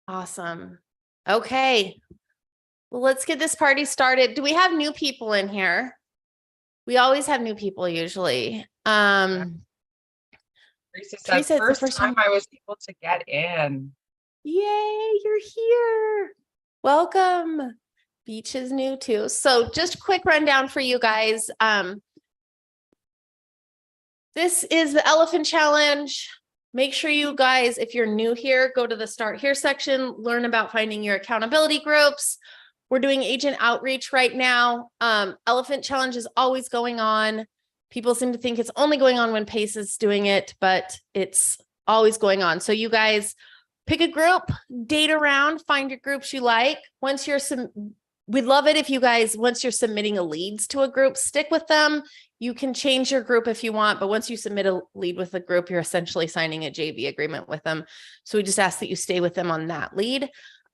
Awesome. Okay. Well, let's get this party started. Do we have new people in here? We always have new people usually. Teresa said, Teresa, it's the first time I was able to get in. Yay, you're here. Welcome. Beach is new too. So just quick rundown for you guys. This is the Elephant Challenge. Make sure you guys, if you're new here, go to the Start Here section, learn about finding your accountability groups. We're doing agent outreach right now. Elephant Challenge is always going on. People seem to think it's only going on when PACE is doing it, but it's always going on. So you guys pick a group, date around, find your groups you like. We'd love it if you guys, once you're submitting a leads to a group, stick with them. You can change your group if you want, but once you submit a lead with a group, you're essentially signing a JV agreement with them. So we just ask that you stay with them on that lead.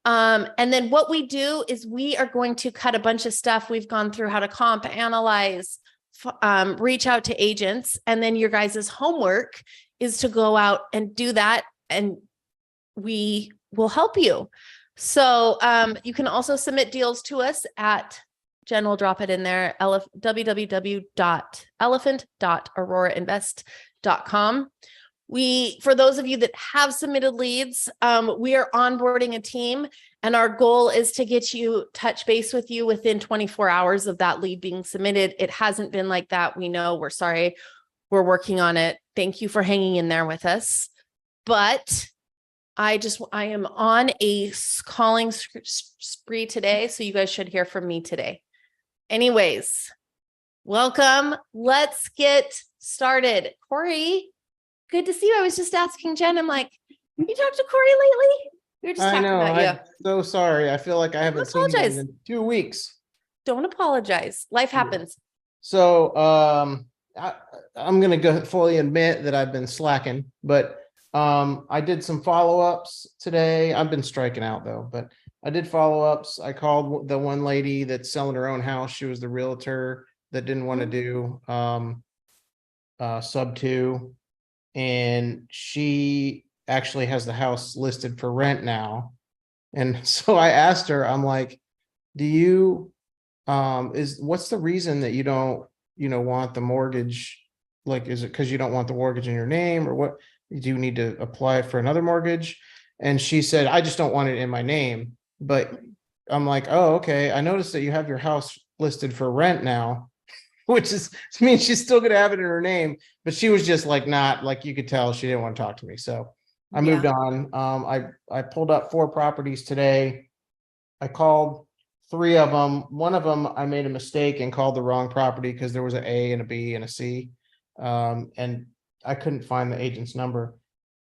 And then what we do is we are going to cut a bunch of stuff. We've gone through how to comp, analyze, reach out to agents. And then your guys' homework is to go out and do that. And we will help you. So you can also submit deals to us at, Jen will drop it in there, www.elephant.aurorainvest.com. For those of you that have submitted leads, we are onboarding a team, and our goal is to get you touch base with you within 24 hours of that lead being submitted. It hasn't been like that. We know, we're sorry. We're working on it. Thank you for hanging in there with us. But I am on a calling spree today, so you guys should hear from me today. Anyways, welcome. Let's get started. Corey, good to see you. I was just asking Jen, I'm like, have you talked to Corey lately? We were just talking about you. I'm so sorry. I feel like I haven't seen you in 2 weeks. Don't apologize. Life happens. So I'm going to go fully admit that I've been slacking, but I did some follow-ups today. I've been striking out though, but I did follow-ups. I called the one lady that's selling her own house. She was the realtor that didn't want to do sub 2, and she actually has the house listed for rent now. And so I asked her, I'm like, do you what's the reason that you don't want the mortgage? Like, is it because you don't want the mortgage in your name, or what? Do you need to apply for another mortgage? And she said, I just don't want it in my name. But I'm like, oh, okay. I noticed that you have your house listed for rent now, which means she's still going to have it in her name. But she was just like, not like, you could tell she didn't want to talk to me. So I moved on. I pulled up 4 properties today. I called 3 of them. One of them, I made a mistake and called the wrong property because there was an A and a B and a C. And I couldn't find the agent's number.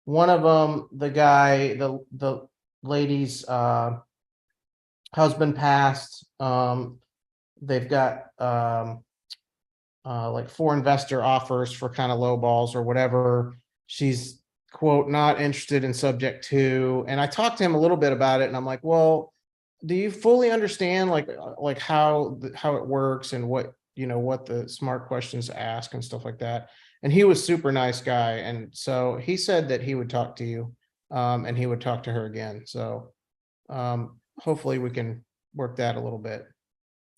One of them, the lady's husband passed. They've got like 4 investor offers for kind of low balls or whatever. She's, quote, not interested in subject to. And I talked to him a little bit about it, and I'm like, well, do you fully understand like how it works and what the smart questions to ask and stuff like that? And he was super nice guy. And so he said that he would talk to you and he would talk to her again. So hopefully we can work that a little bit.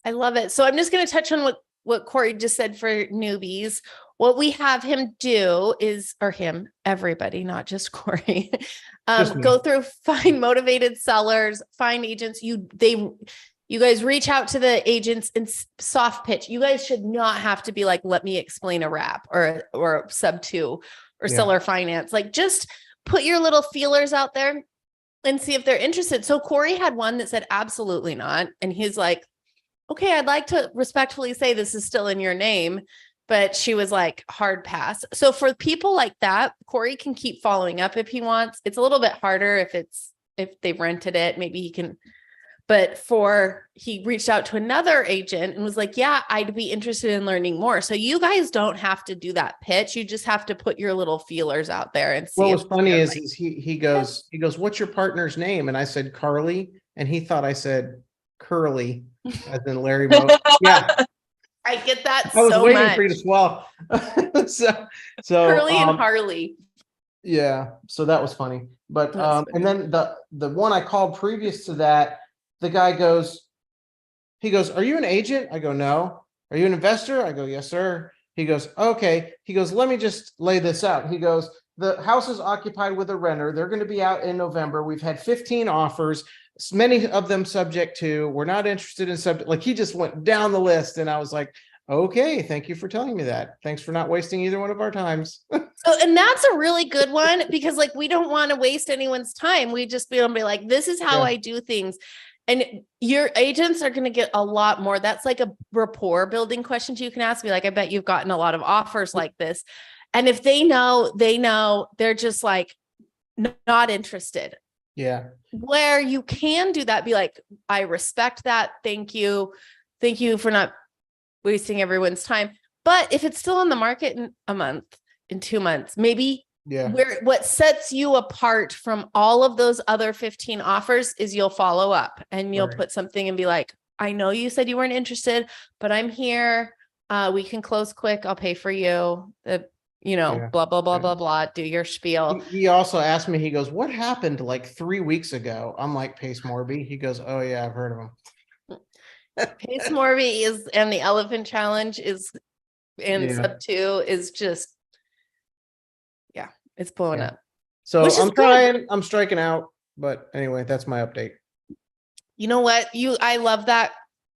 I love it. So I'm just going to touch on what Corey just said for newbies. What we have him do is, or him, everybody, not just Corey, go through, find motivated sellers, find agents. You guys reach out to the agents and soft pitch. You guys should not have to be like, let me explain a wrap or sub 2 or seller finance. Like, just put your little feelers out there and see if they're interested. So Corey had one that said, absolutely not. And he's like, okay, I'd like to respectfully say this is still in your name. But she was like, hard pass. So for people like that, Corey can keep following up if he wants. It's a little bit harder if they've rented it, maybe he can. But he reached out to another agent and was like, yeah, I'd be interested in learning more. So you guys don't have to do that pitch. You just have to put your little feelers out there and see. What was funny is he goes, what's your partner's name? And I said, Carly. And he thought I said Curly, as in Larry Moe. Yeah. I get that. I was so waiting much. for you to swallow. so Curly and Harley. Yeah, so that was funny. But That's and then the one I called previous to that, the guy goes, he goes, "Are you an agent?" I go, "No." "Are you an investor?" I go, "Yes, sir." He goes, "Okay." He goes, "Let me just lay this out." He goes, "The house is occupied with a renter. They're going to be out in November. We've had 15 offers, many of them subject to. We're not interested in subject." Like he just went down the list, and I was like, "Okay, thank you for telling me that. Thanks for not wasting either one of our times." So, and that's a really good one because like we don't want to waste anyone's time. We just be able to be like, this is how Yeah. I do things. And your agents are going to get a lot more. That's like a rapport building question you can ask me. Like, I bet you've gotten a lot of offers like this. And if they know, they're just like not interested. Yeah. Where you can do that, be like, I respect that. Thank you. Thank you for not wasting everyone's time. But if it's still on the market in a month, in 2 months, maybe Yeah. where what sets you apart from all of those other 15 offers is you'll follow up and you'll Right. put something and be like, I know you said you weren't interested, but I'm here. We can close quick. I'll pay for you. Yeah. Blah, blah, blah, Yeah. blah, blah. Do your spiel. He also asked me, he goes, "What happened like 3 weeks ago?" I'm like, "Pace Morby." He goes, "Oh yeah, I've heard of him." Pace Morby is, and the Elephant Challenge is, and Yeah. sub 2 is just, yeah, it's blowing Yeah. up. So Which is I'm good. trying, I'm striking out, but anyway, that's my update. You know what? I love that.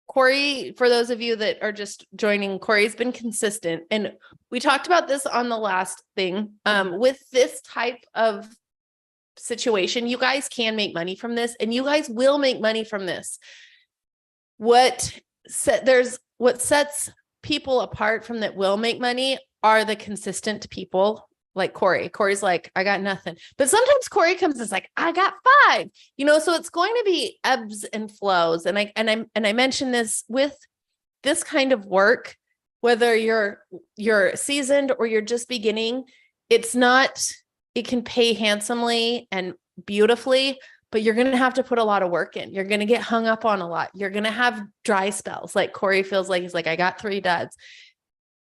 Corey, for those of you that are just joining, Corey's been consistent. And we talked about this on the last thing. With this type of situation, you guys can make money from this, and you guys will make money from this. What sets people apart from that will make money are the consistent people like Corey. Corey's like, I got nothing. But sometimes Corey comes and is like, I got 5, so it's going to be ebbs and flows. And I mentioned this with this kind of work, whether you're seasoned or you're just beginning, it can pay handsomely and beautifully, but you're going to have to put a lot of work in. You're going to get hung up on a lot. You're going to have dry spells. Like Corey feels like he's like, I got 3 duds.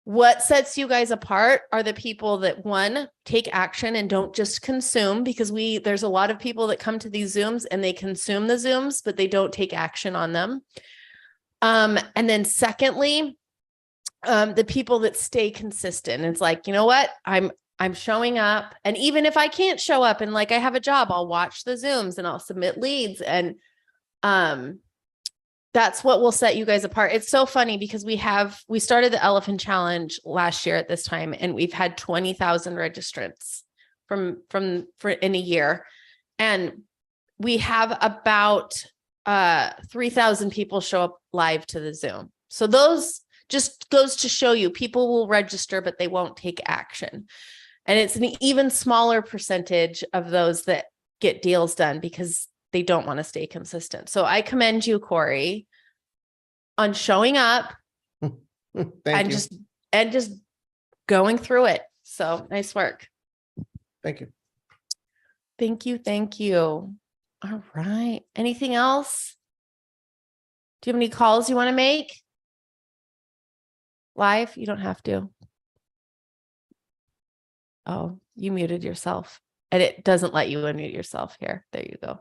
What sets you guys apart are the people that, one, take action and don't just consume, because there's a lot of people that come to these Zooms and they consume the Zooms, but they don't take action on them. And then secondly, the people that stay consistent. It's like, you know what? I'm showing up. And even if I can't show up and like I have a job, I'll watch the Zooms and I'll submit leads. And that's what will set you guys apart. It's so funny because we started the Elephant Challenge last year at this time, and we've had 20,000 registrants for in a year. And we have about 3,000 people show up live to the Zoom. So those just goes to show you people will register, but they won't take action. And it's an even smaller percentage of those that get deals done because they don't want to stay consistent. So I commend you, Corey, on showing up Thank you. just going through it. So nice work. Thank you. Thank you. Thank you. All right. Anything else? Do you have any calls you want to make? Live? You don't have to. Oh, you muted yourself. And it doesn't let you unmute yourself here. There you go.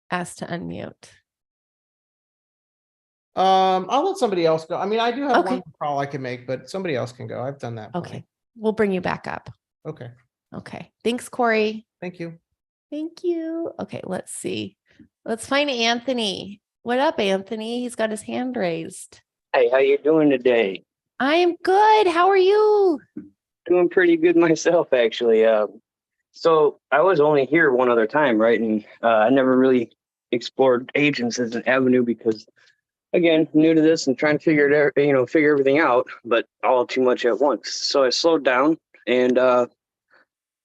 Ask to unmute. I'll let somebody else go. I mean, I do have Okay. one call I can make, but somebody else can go. I've done that. Okay. plenty. We'll bring you back up. Okay. Okay. Thanks, Corey. Thank you. Thank you. Okay. Let's see. Let's find Anthony. What up, Anthony? He's got his hand raised. Hey, how you doing today? I am good. How are you? Doing pretty good myself, actually. So I was only here one other time, right? And I never really explored agents as an avenue because, again, new to this and trying to figure everything out, but all too much at once. So I slowed down, and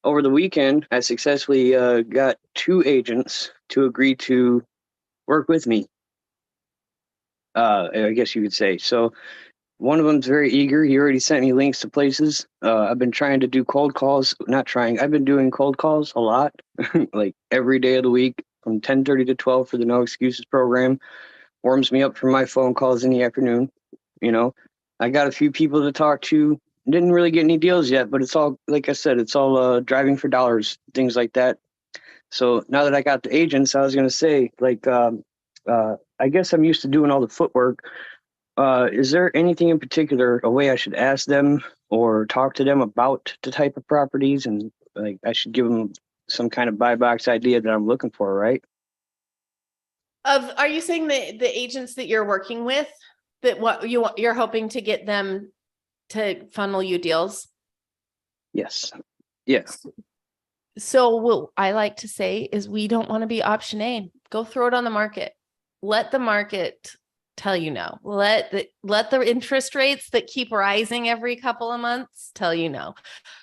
over the weekend, I successfully got 2 agents to agree to work with me. I guess you could say. So one of them's very eager. He already sent me links to places. I've been trying to do cold calls. I've been doing cold calls a lot, like every day of the week from 10:30 to 12 for the No Excuses program. Warms me up for my phone calls in the afternoon. I got a few people to talk to. didn't really get any deals yet, but it's all, like I said, it's all driving for dollars, things like that. So now that I got the agents, I was going to say, like, I guess I'm used to doing all the footwork. Is there anything in particular, a way I should ask them or talk to them about the type of properties, and like I should give them some kind of buy box idea that I'm looking for, right? Are you saying the agents that you're working with, that what you're hoping to get them to funnel you deals? Yes. Yes. So what I like to say is we don't want to be option A. Go throw it on the market. Let the market tell you no. Let the interest rates that keep rising every couple of months tell you no.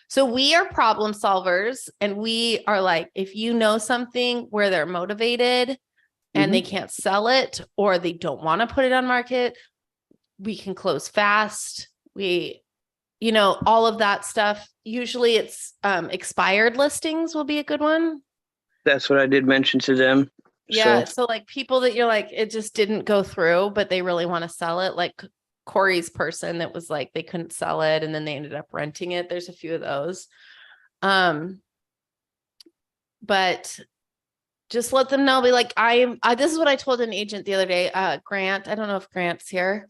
So we are problem solvers, and we are like, if you know something where they're motivated and they can't sell it, or they don't want to put it on market, we can close fast. All of that stuff. Usually it's expired listings will be a good one. That's what I did mention to them. Yeah. So like people that you're like, it just didn't go through, but they really want to sell it. Like Corey's person that was like, they couldn't sell it and then they ended up renting it. There's a few of those. But just let them know, be like, this is what I told an agent the other day, Grant. I don't know if Grant's here.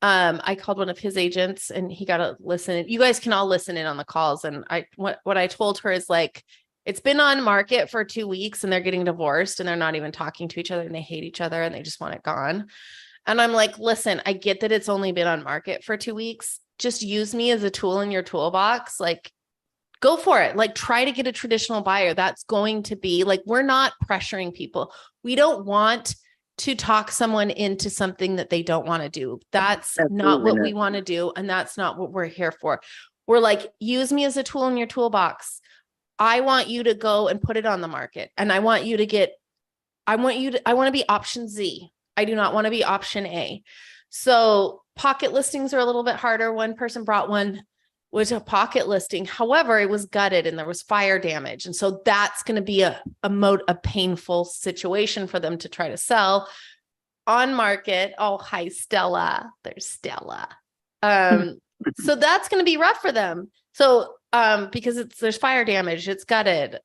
I called one of his agents and he got to listen. You guys can all listen in on the calls. And what I told her is like, it's been on market for 2 weeks and they're getting divorced and they're not even talking to each other and they hate each other and they just want it gone. And I'm like, listen, I get that it's only been on market for 2 weeks. Just use me as a tool in your toolbox. Like, go for it. Like, try to get a traditional buyer. That's going to be like, we're not pressuring people. We don't want to talk someone into something that they don't want to do. That's not what we want to do. And that's not what we're here for. We're like, use me as a tool in your toolbox. I want you to go and put it on the market. And I want to be option Z. I do not want to be option A. So pocket listings are a little bit harder. One person brought one, was a pocket listing. However, it was gutted and there was fire damage. And so that's going to be a painful situation for them to try to sell on market. Oh, hi, Stella. There's Stella. So that's going to be rough for them. So, because there's fire damage, it's gutted.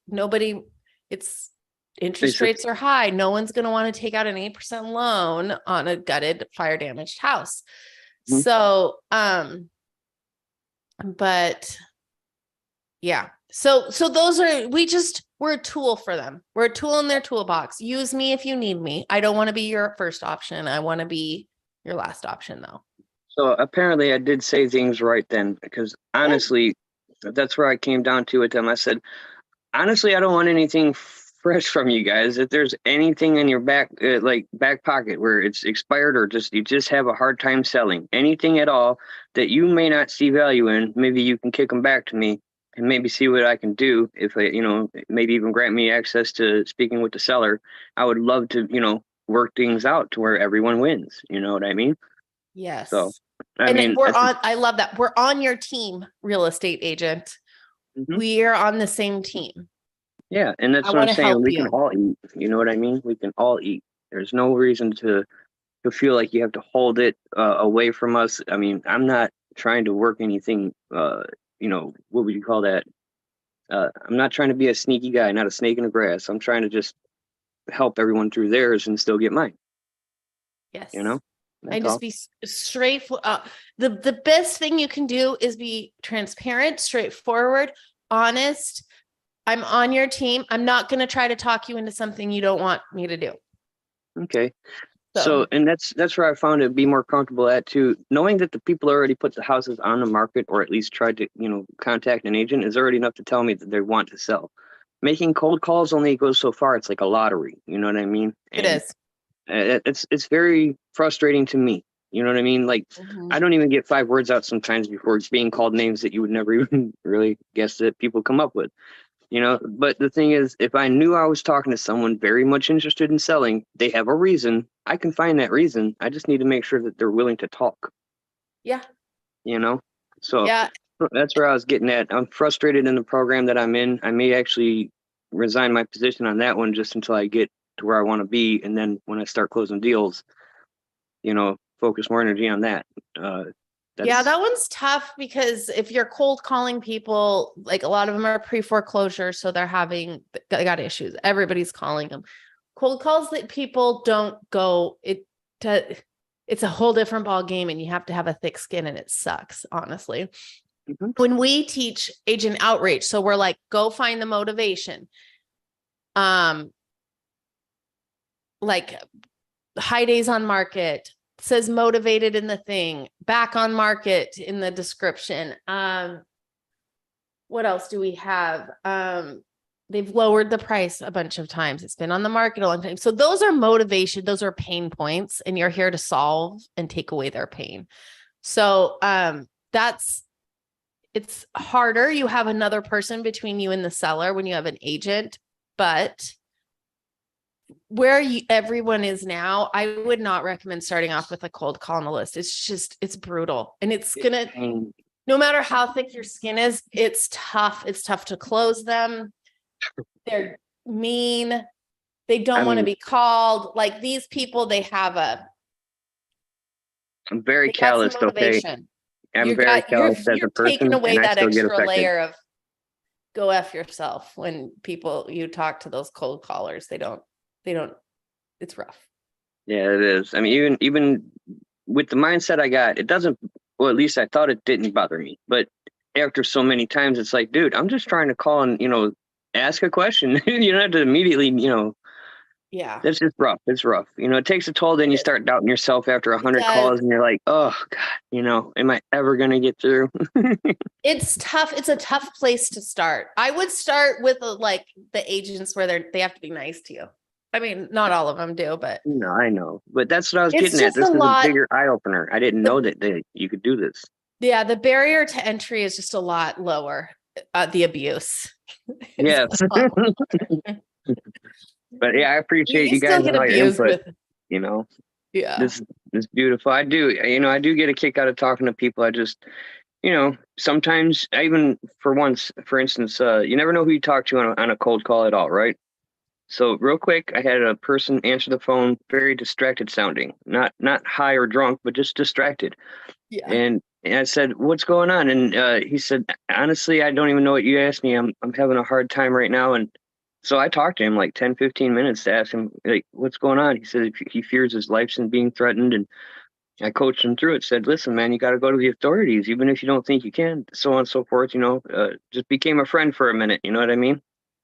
Interest rates are high. No one's going to want to take out an 8% loan on a gutted, fire damaged house. Mm-hmm. So, but yeah. So we're a tool for them. We're a tool in their toolbox. Use me if you need me. I don't want to be your first option. I want to be your last option though. So apparently I did say things right then, because honestly, that's where I came down to with them. I said, honestly, I don't want anything fresh from you guys. If there's anything in your back pocket where it's expired or you just have a hard time selling, anything at all that you may not see value in, maybe you can kick them back to me and maybe see what I can do. If maybe even grant me access to speaking with the seller. I would love to, work things out to where everyone wins. You know what I mean? Yes. So, I love that. We're on your team, real estate agent. Mm-hmm. We are on the same team. Yeah. And that's what I'm saying. We can all eat. You know what I mean? We can all eat. There's no reason to feel like you have to hold it away from us. I mean, I'm not trying to work anything, what would you call that? I'm not trying to be a sneaky guy, not a snake in the grass. I'm trying to just help everyone through theirs and still get mine. Yes. That's just be straightforward. The best thing you can do is be transparent, straightforward, honest. I'm on your team. I'm not going to try to talk you into something you don't want me to do. Okay. So, and that's where I found it be more comfortable at too. Knowing that the people already put the houses on the market, or at least tried to, contact an agent, is already enough to tell me that they want to sell. Making cold calls only goes so far. It's like a lottery. You know what I mean? It is. It's very frustrating to me. You know what I mean? Like, I don't even get 5 words out sometimes before it's being called names that you would never even really guess that people come up with. But the thing is, if I knew I was talking to someone very much interested in selling, they have a reason. I can find that reason. I just need to make sure that they're willing to talk. Yeah. So yeah. That's where I was getting at. I'm frustrated in the program that I'm in. I may actually resign my position on that one just until I get to where I want to be. And then when I start closing deals, focus more energy on that. Yeah, that one's tough because if you're cold calling people, like a lot of them are pre-foreclosure, so they got issues. Everybody's calling them. Cold calls that people don't go, it's a whole different ball game, and you have to have a thick skin, and it sucks, honestly. Mhm. When we teach agent outreach, so we're like, go find the motivation. Like high days on market, says motivated in the thing, back on market in the description. What else do we have? They've lowered the price a bunch of times. It's been on the market a long time. So those are motivation, those are pain points, and you're here to solve and take away their pain. So it's harder. You have another person between you and the seller when you have an agent, but where everyone is now, I would not recommend starting off with a cold call on the list. It's brutal. And no matter how thick your skin is, it's tough. It's tough to close them. They're mean. They don't want to be called. Like these people, I'm very they got some callous, okay? motivation. I'm very callous as a You're person, taking away and I that still get extra affected. layer of go F yourself when you talk to those cold callers. They don't, it's rough. Yeah, it is. I mean, even with the mindset I got, it doesn't, well, at least I thought it didn't bother me. But after so many times, it's like, dude, I'm just trying to call and, ask a question. You don't have to immediately, Yeah. that's just rough. It's rough. It takes a toll. Then you start doubting yourself after 100 does. calls and you're like, oh God, am I ever going to get through? It's tough. It's a tough place to start. I would start with the agents where they have to be nice to you. I mean, not all of them do, but No, I know. But that's what I was It's getting at. just This a is lot- a bigger eye opener. I didn't know that you could do this. yeah, the barrier to entry is just a lot lower. The abuse. is Yes. a lot lower. But yeah, I appreciate you still guys get and all your abused input. with, yeah. This is beautiful. I do get a kick out of talking to people. I just, sometimes even for instance, you never know who you talk to on a cold call at all, right? So real quick, I had a person answer the phone, very distracted sounding, not high or drunk, but just distracted. Yeah. And I said, "What's going on?" And he said, "Honestly, I don't even know what you asked me. I'm having a hard time right now." And so I talked to him like 10, 15 minutes to ask him, like, what's going on? He said he fears his life's being threatened. And I coached him through it, said, listen, man, you got to go to the authorities, even if you don't think you can, so on and so forth, just became a friend for a minute. You know what I mean?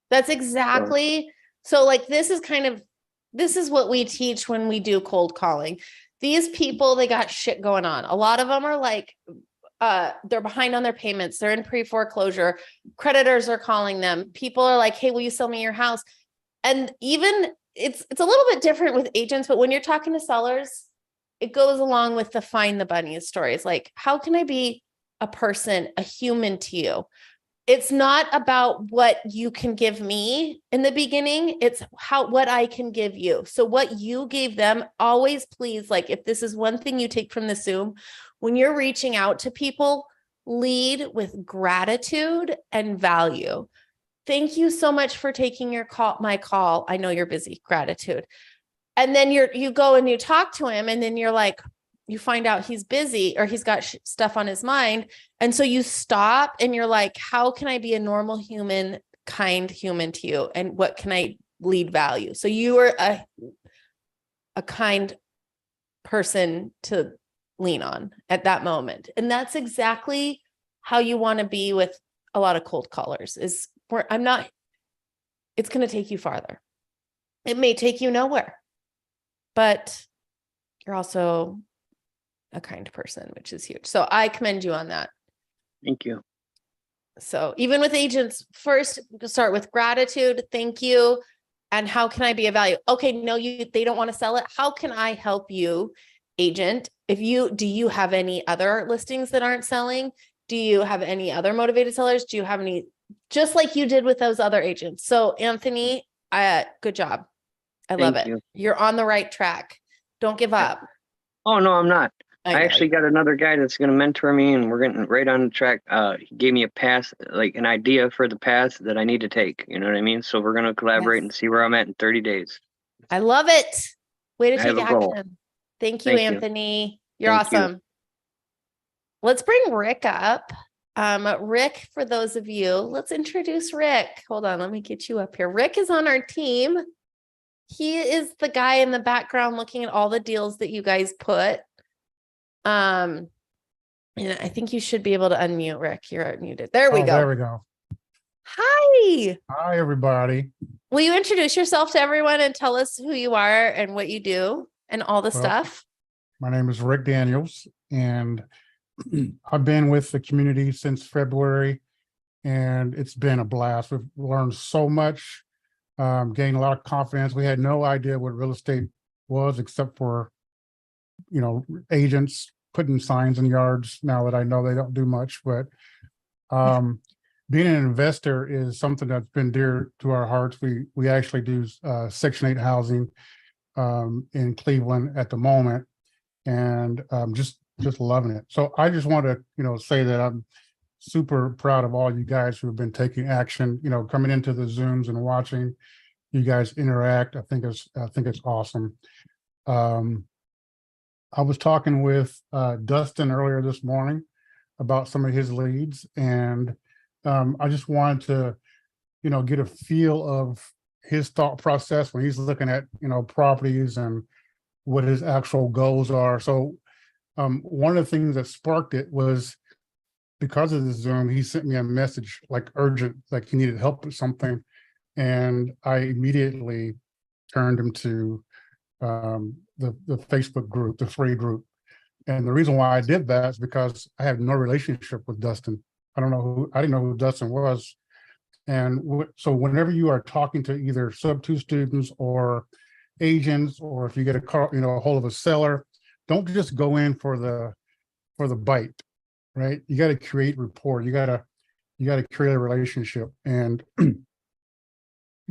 That's exactly. So like, this is what we teach when we do cold calling. These people, they got shit going on. A lot of them are like, they're behind on their payments. They're in pre-foreclosure. Creditors are calling them. People are like, hey, will you sell me your house? And even it's a little bit different with agents, but when you're talking to sellers, it goes along with the find the bunnies stories. Like, how can I be a person, a human to you? It's not about what you can give me in the beginning. It's what I can give you. So what you gave them, always please, like if this is one thing you take from the Zoom, when you're reaching out to people, lead with gratitude and value. Thank you so much for taking my call. I know you're busy. Gratitude. And then you go and you talk to him, and then you're like, you find out he's busy or he's got stuff on his mind. And so you stop and you're like, how can I be a normal human, kind human to you? And what can I lead value? So you are a kind person to lean on at that moment. And that's exactly how you want to be with a lot of cold callers it's going to take you farther. It may take you nowhere, but you're also a kind person, which is huge. So I commend you on that. Thank you. So even with agents, first start with gratitude. Thank you. And how can I be of value? Okay. No, they don't want to sell it. How can I help you, agent? Do you have any other listings that aren't selling? Do you have any other motivated sellers? Do you have any, just like you did with those other agents? So Anthony, good job. I love it. You're on the right track. Don't give up. Oh, no, I'm not. I know. actually got another guy that's going to mentor me, and we're getting right on the track. He gave me a path, like an idea for the path that I need to take. You know what I mean? So we're going to collaborate and see where I'm at in 30 days. I love it. Way to I have take a goal. action. Thank you, Thank you. Anthony. You're Thank you. awesome. let's bring Rick up. Rick, for those of you, let's introduce Rick. Hold on, let me get you up here. Rick is on our team. He is the guy in the background looking at all the deals that you guys put. And I think you should be able to unmute, Rick. You're muted. There we Oh, go. There we go. Hi. Hi, everybody. Will you introduce yourself to everyone and tell us who you are and what you do and all the Well, stuff? My name is Rick Daniels, and I've been with the community since February, and it's been a blast. We've learned so much, gained a lot of confidence. We had no idea what real estate was, except for, agents putting signs in yards. Now that I know they don't do much, but being an investor is something that's been dear to our hearts. We actually do Section 8 housing in Cleveland at the moment, and just loving it. So I just want to say that I'm super proud of all you guys who have been taking action, coming into the Zooms and watching you guys interact. I think it's awesome. I was talking with Dustin earlier this morning about some of his leads, and I just wanted to, get a feel of his thought process when he's looking at, properties and what his actual goals are. So one of the things that sparked it was because of the Zoom, he sent me a message like urgent, like he needed help with something. And I immediately turned him to the Facebook group, the free group. And the reason why I did that is because I have no relationship with Dustin. I didn't know who Dustin was. And so whenever you are talking to either sub-2 students or agents, or if you get a hold of a seller, don't just go in for the bite, right? You got to create rapport. You got to create a relationship and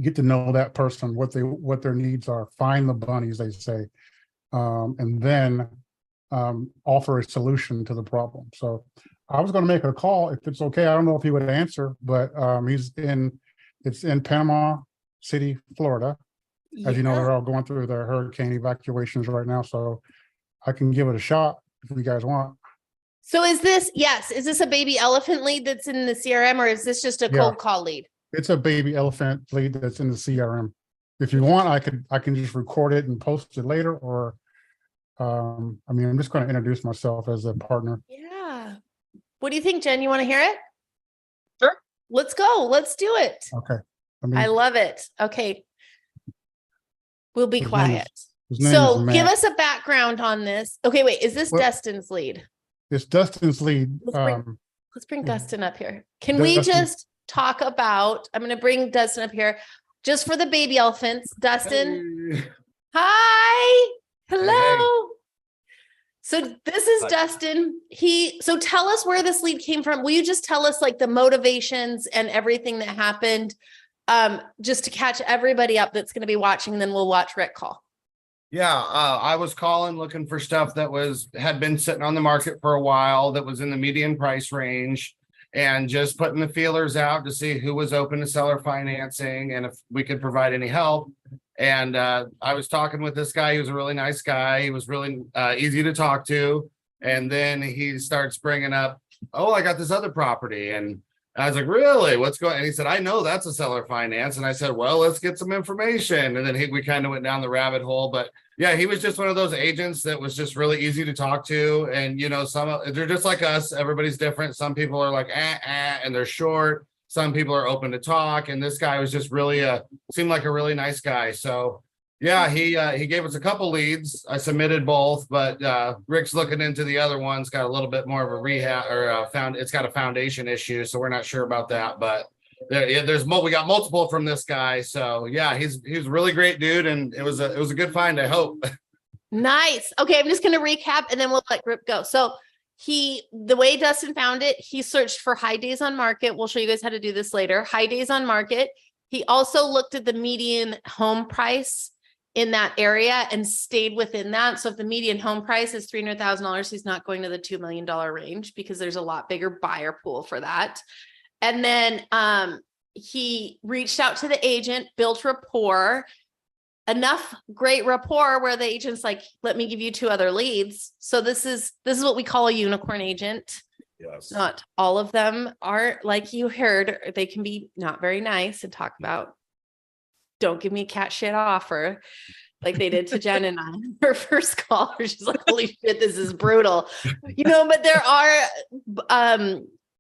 get to know that person, what their needs are. Find the bunnies, they say, and then offer a solution to the problem. So I was going to make a call if it's okay. I don't know if he would answer, but it's in Panama City, Florida. As you know, they're all going through their hurricane evacuations right now. So I can give it a shot if you guys want. So is this a baby elephant lead that's in the CRM, or is this just a cold call lead? It's a baby elephant lead that's in the CRM. If you want, I can just record it and post it later, or I'm just going to introduce myself as a partner. Yeah. What do you think, Jen? You want to hear it? Sure. Let's go. Let's do it. Okay. I love it. Okay. We'll be quiet. His name So is Matt. give us a background on this. Okay, wait, is this Dustin's lead? It's Dustin's lead. Let's bring Dustin up here. Can we Dustin. just talk about, I'm going to bring Dustin up here just for the baby elephants. Dustin. Hey. Hi. Hello. Hey. So this is Hi. Dustin. So tell us where this lead came from. Will you just tell us like the motivations and everything that happened, just to catch everybody up that's going to be watching, and then we'll watch Rick call. Yeah, I was calling looking for stuff that had been sitting on the market for a while, that was in the median price range, and just putting the feelers out to see who was open to seller financing and if we could provide any help. And I was talking with this guy. He was a really nice guy. He was really easy to talk to. And then he starts bringing up, oh, I got this other property. And I was like, really? What's going on? And he said, I know that's a seller finance. And I said, well, let's get some information. And then we kind of went down the rabbit hole. But yeah, he was just one of those agents that was just really easy to talk to. And, they're just like us. Everybody's different. Some people are like, and they're short. Some people are open to talk. And this guy was just really seemed like a really nice guy. So yeah, he gave us a couple leads. I submitted both, but Rick's looking into the other one's got a little bit more of a rehab or it's got a foundation issue, so we're not sure about that. But we got multiple from this guy. So yeah, he's a really great dude, and it was a good find, I hope. Nice. Okay, I'm just going to recap and then we'll let Rick go. So the way Dustin found it, he searched for high days on market. We'll show you guys how to do this later. High days on market. He also looked at the median home price in that area and stayed within that. So if the median home price is $300,000, he's not going to the $2 million range because there's a lot bigger buyer pool for that. And then he reached out to the agent, built rapport, enough great rapport where the agent's like, let me give you 2 other leads. So this is what we call a unicorn agent. Yes. Not all of them are like you heard. They can be not very nice and talk about, don't give me cat shit offer like they did to Jen and I on her first call. Where she's like, holy shit, this is brutal. But there are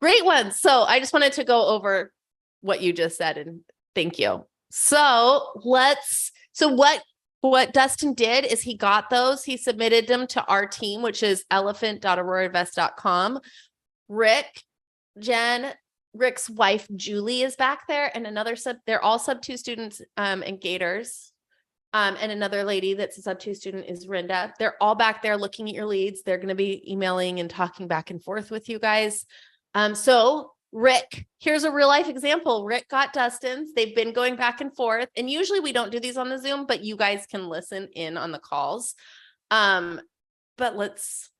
great ones. So I just wanted to go over what you just said and thank you. So what Dustin did is he got those, he submitted them to our team, which is elephant.aurorainvest.com. Rick, Jen, Rick's wife, Julie is back there, and another they're all sub 2 students and Gators. And another lady that's a sub 2 student is Rinda. They're all back there looking at your leads. They're going to be emailing and talking back and forth with you guys. So Rick, here's a real life example. Rick got Dustin's. They've been going back and forth. And usually we don't do these on the Zoom, but you guys can listen in on the calls. But let's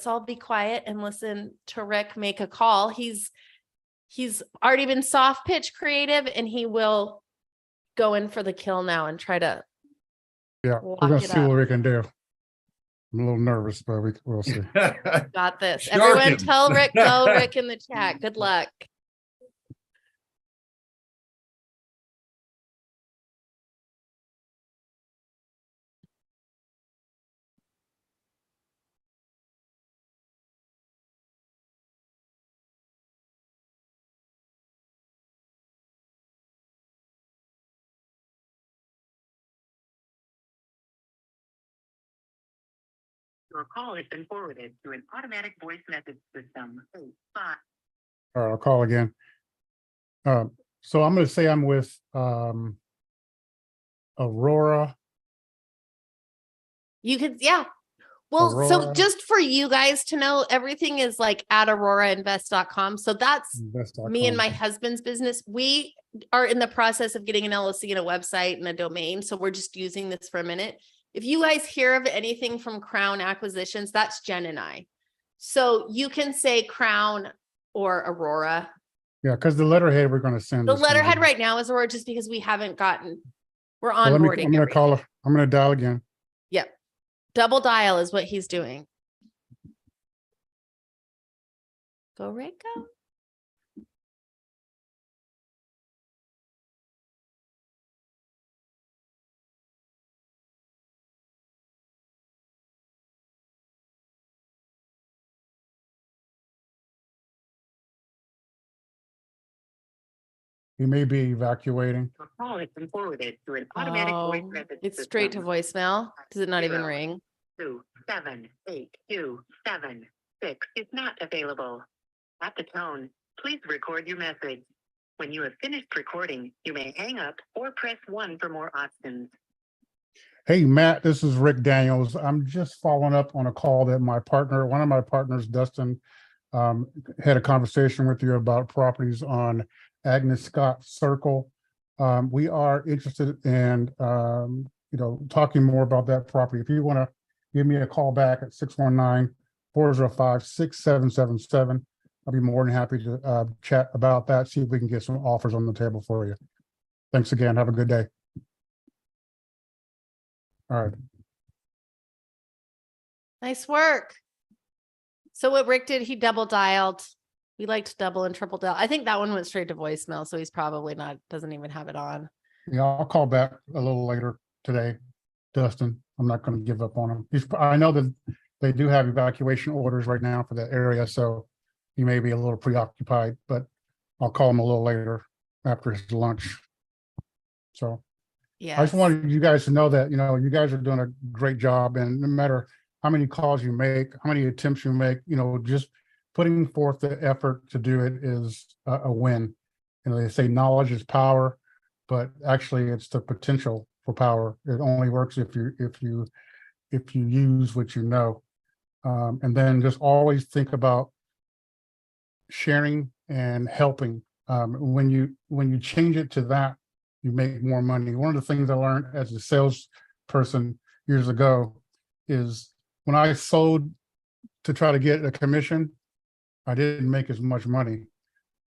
all be quiet and listen to Rick make a call. He's already been soft pitch creative, and he will go in for the kill now and try to Yeah, lock we're gonna it see what up. we can do. I'm a little nervous, but we'll see. Got this. Shark Everyone him. tell Rick, go Rick in the chat. Good luck. Your call has been forwarded to an automatic voice message system. 5. All right, I'll call again. So I'm gonna say I'm with Aurora. You could, yeah. Well, so Aurora. just for you guys to know, everything is like at aurorainvest.com. So that's me and my husband's business. We are in the process of getting an LLC and a website and a domain. So we're just using this for a minute. If you guys hear of anything from Crown Acquisitions, that's Jen and I. So you can say Crown or Aurora. Yeah, because the letterhead we're gonna send. The is gonna letterhead be- right now is Aurora just because we haven't gotten, we're Well, I'm onboarding. gonna call her. I'm gonna dial again. Yep. Double dial is what he's doing. Go, Rick, go. He may be evacuating. Your call has been forwarded to an automatic voice Oh, message it's straight to system. voicemail. Does it not even 0, ring? 2, 7, 8, 2, 7, 6 is not available. At the tone, please record your message. When you have finished recording, you may hang up or press 1 for more options. Hey, Matt, this is Rick Daniels. I'm just following up on a call that one of my partners, Dustin, had a conversation with you about properties on Agnes Scott Circle. We are interested in, talking more about that property. If you want to give me a call back at 619-405-6777, I'll be more than happy to chat about that, see if we can get some offers on the table for you. Thanks again. Have a good day. All right. Nice work. So what Rick did, he double dialed. We like to double and triple dial. I think that one went straight to voicemail, so he's probably doesn't even have it on. Yeah, I'll call back a little later today, Dustin. I'm not going to give up on him. I know that they do have evacuation orders right now for that area, so he may be a little preoccupied, but I'll call him a little later after his lunch. So Yeah. I just wanted you guys to know that, you guys are doing a great job, and no matter how many calls you make, how many attempts you make, just putting forth the effort to do it is a win. They say knowledge is power, but actually it's the potential for power. It only works if you use what you know. And then just always think about sharing and helping. When you change it to that, you make more money. One of the things I learned as a salesperson years ago is when I sold to try to get a commission, I didn't make as much money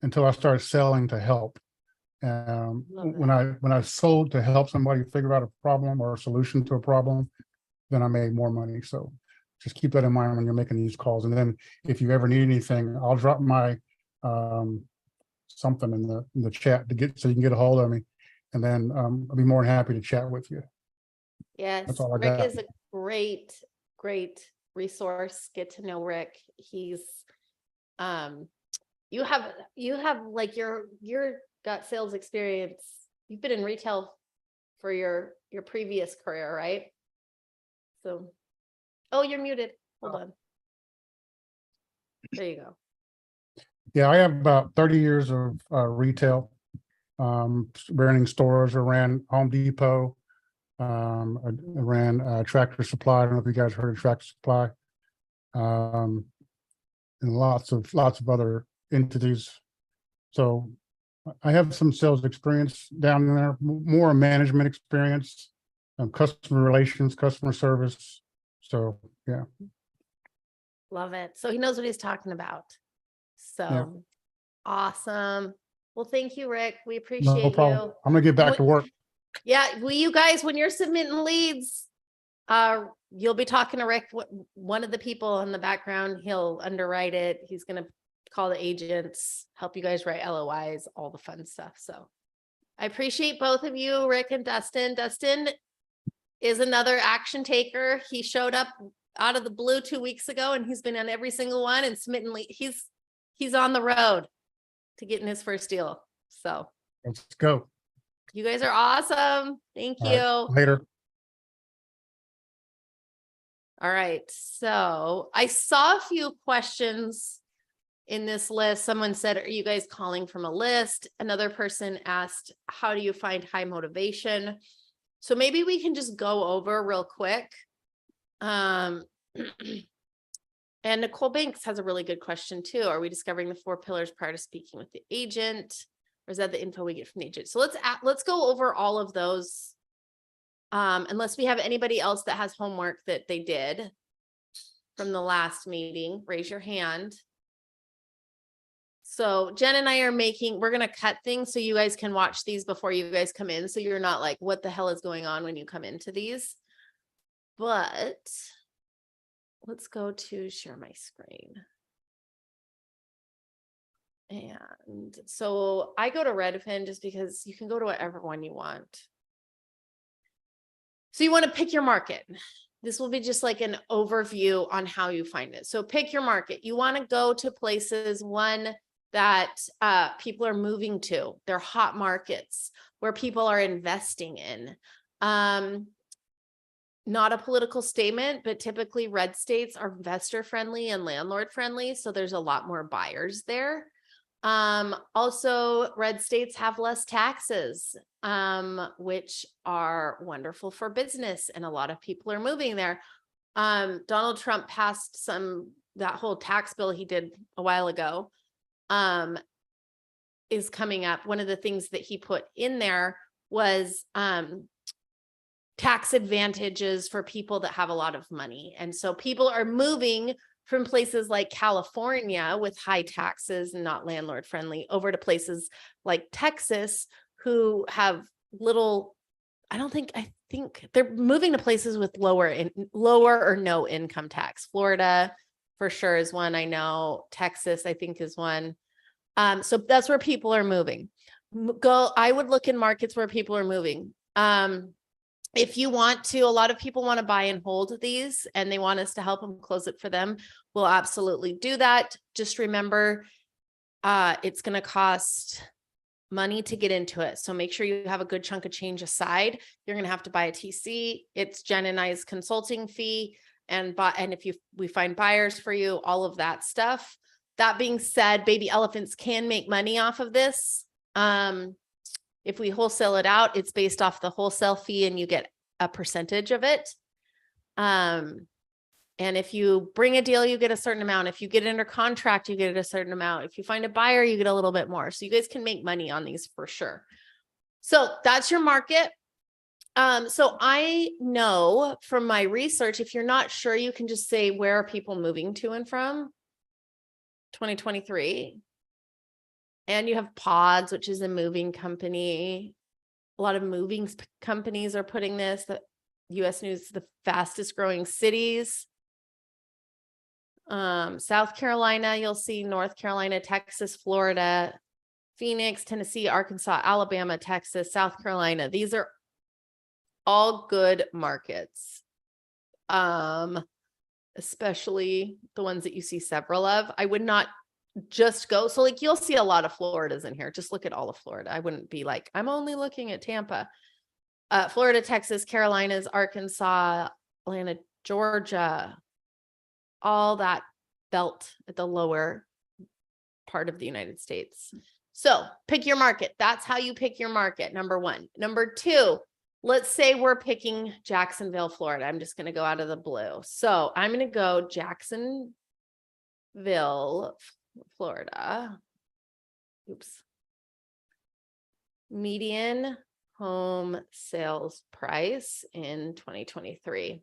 until I started selling to help. Love When I sold to help somebody figure out a problem or a solution to a problem, then I made more money. So just keep that in mind when you're making these calls. And then if you ever need anything, I'll drop my something in the chat to get so you can get a hold of me. And then I'll be more than happy to chat with you. Yes, That's all I Rick got. is a great, great resource. Get to know Rick. He's, you have like your got sales experience. You've been in retail for your previous career, right? So, oh, you're muted. Hold on. There you go. Yeah, I have about 30 years of retail, running stores. I ran Home Depot. I ran Tractor Supply. I don't know if you guys heard of Tractor Supply. And lots of other entities. So I have some sales experience down there, more management experience, customer relations, customer service. So yeah. Love it. So he knows what he's talking about. So awesome. Well, thank you, Rick. We No appreciate problem. you. I'm gonna get back to work. Yeah, well, you guys, when you're submitting leads, you'll be talking to Rick, one of the people in the background, he'll underwrite it. He's gonna call the agents, help you guys write LOIs, all the fun stuff. So I appreciate both of you, Rick and Dustin. Dustin is another action taker. He showed up out of the blue 2 weeks ago and he's been on every single one and submitting he's on the road to getting his first deal. So Let's go. you guys are awesome. Thank you. All right, later. All right. So I saw a few questions in this list. Someone said, are you guys calling from a list? Another person asked, how do you find high motivation? So maybe we can just go over real quick. And Nicole Banks has a really good question too. Are we discovering the 4 pillars prior to speaking with the agent? Or is that the info we get from the agent? So let's go over all of those. Unless we have anybody else that has homework that they did from the last meeting, raise your hand. So Jen and I are we're going to cut things so you guys can watch these before you guys come in. So you're not like, what the hell is going on when you come into these? But let's go to share my screen. And so I go to Redfin just because you can go to whatever one you want. So you want to pick your market. This will be just like an overview on how you find it. So pick your market. You want to go to places, one, that people are moving to. They're hot markets where people are investing in. Not a political statement, but typically red states are investor friendly and landlord friendly. So there's a lot more buyers there. Also, red states have less taxes, which are wonderful for business. And a lot of people are moving there. Donald Trump passed that whole tax bill he did a while ago, is coming up. One of the things that he put in there was, tax advantages for people that have a lot of money. And so people are moving from places like California with high taxes and not landlord friendly over to places like Texas who have I think they're moving to places with lower or no income tax. Florida for sure is one I know. Texas, I think, is one. So that's where people are moving. I would look in markets where people are moving. If you want to, a lot of people want to buy and hold these and they want us to help them close it for them. We'll absolutely do that. Just remember, it's going to cost money to get into it. So make sure you have a good chunk of change aside. You're going to have to buy a TC. It's Jen and I's consulting fee. And if we find buyers for you, all of that stuff. That being said, Baby Elephants can make money off of this. If we wholesale it out, it's based off the wholesale fee and you get a percentage of it. And if you bring a deal, you get a certain amount. If you get under contract, you get a certain amount. If you find a buyer, you get a little bit more. So you guys can make money on these for sure. So that's your market. So I know from my research, if you're not sure, you can just say, where are people moving to and from? 2023. And you have Pods, which is a moving company. A lot of moving companies are putting this. The US News, the fastest growing cities. South Carolina, you'll see North Carolina, Texas, Florida, Phoenix, Tennessee, Arkansas, Alabama, Texas, South Carolina. These are all good markets. Especially the ones that you see several of. I would not just go. So like you'll see a lot of Floridas in here. Just look at all of Florida. I wouldn't be like, I'm only looking at Tampa. Florida, Texas, Carolinas, Arkansas, Atlanta, Georgia, all that belt at the lower part of the United States. So pick your market. That's how you pick your market. Number one. Number two, let's say we're picking Jacksonville, Florida. I'm just going to go out of the blue. So I'm going to go Jacksonville, Florida. Oops. Median home sales price in 2023.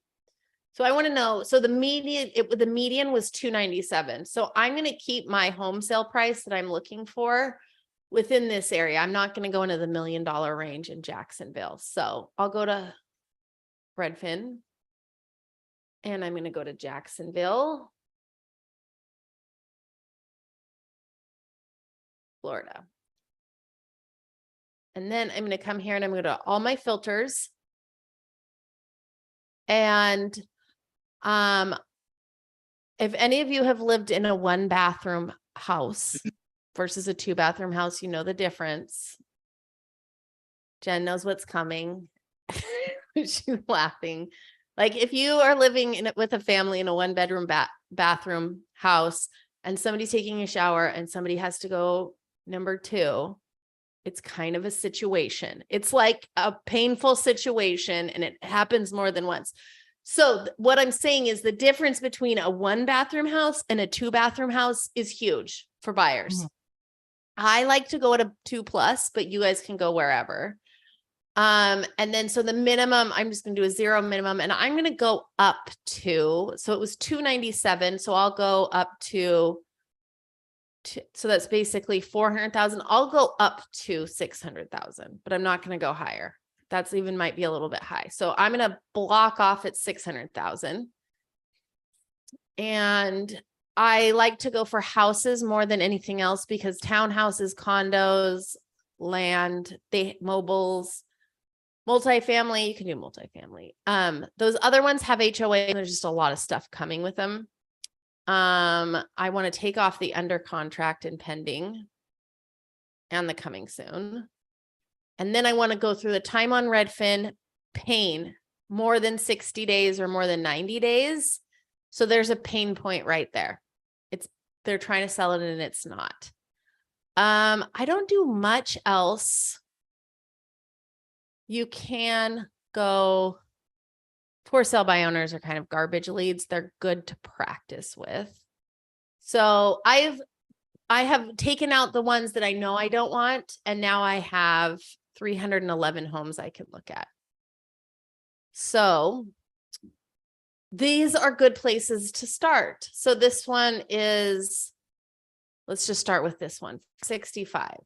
So I want to know, so the median was 297. So I'm going to keep my home sale price that I'm looking for within this area. I'm not going to go into the $1 million range in Jacksonville. So I'll go to Redfin and I'm going to go to Jacksonville, Florida. And then I'm going to come here and I'm going to go to all my filters. And if any of you have lived in a 1-bathroom house versus a 2-bathroom house, you know the difference. Jen knows what's coming. She's laughing. Like if you are living in it with a family in a 1-bedroom bathroom house and somebody's taking a shower and somebody has to go number 2, it's kind of a situation. It's like a painful situation and it happens more than once. So what I'm saying is the difference between a 1-bathroom house and a 2-bathroom house is huge for buyers. Mm-hmm. I like to go at a 2+, but you guys can go wherever. And then, so the minimum, I'm just going to do a 0 minimum and I'm going to go up to, so it was 297. So I'll go up to so that's basically 400,000. I'll go up to 600,000, but I'm not going to go higher. That's even might be a little bit high. So I'm going to block off at 600,000. And I like to go for houses more than anything else because townhouses, condos, land, mobiles, multifamily, you can do multifamily. Those other ones have HOA and there's just a lot of stuff coming with them. I want to take off the under contract and pending and the coming soon. And then I want to go through the time on Redfin, pain, more than 60 days or more than 90 days. So there's a pain point right there. They're trying to sell it and it's not. I don't do much else. You can go, for sale by owners are kind of garbage leads. They're good to practice with. So I have taken out the ones that I know I don't want. And now I have 311 homes I can look at. So these are good places to start. So this one is, let's just start with this one, 65.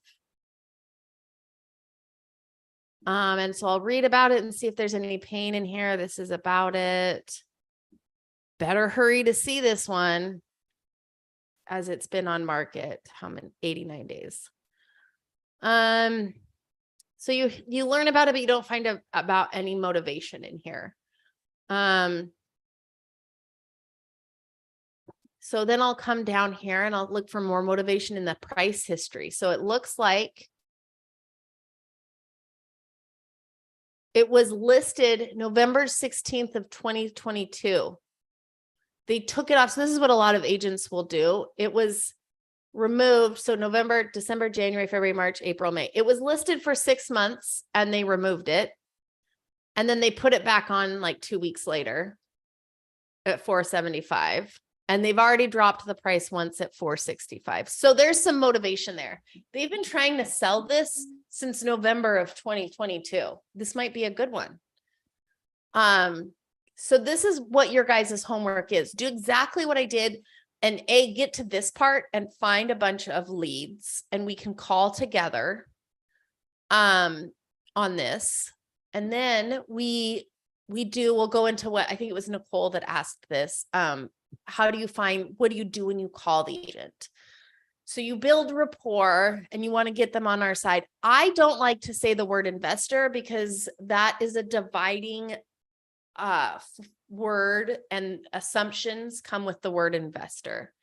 And so I'll read about it and see if there's any pain in here. This is about it. Better hurry to see this one as it's been on market. How many? 89 days. So you learn about it, but you don't find about any motivation in here. So then I'll come down here and I'll look for more motivation in the price history. So it looks like it was listed November 16th of 2022. They took it off. So this is what a lot of agents will do. It was removed. So November, December, January, February, March, April, May. It was listed for 6 months and they removed it. And then they put it back on like 2 weeks later at $475. And they've already dropped the price once at $465. So there's some motivation there. They've been trying to sell this since November of 2022. This might be a good one. So this is what your guys' homework is. Do exactly what I did. and get to this part and find a bunch of leads, and we can call together on this. And then we'll go into what I think it was Nicole that asked this. What do you do when you call the agent? So you build rapport and you want to get them on our side. I don't like to say the word investor because that is a dividing word, and assumptions come with the word investor.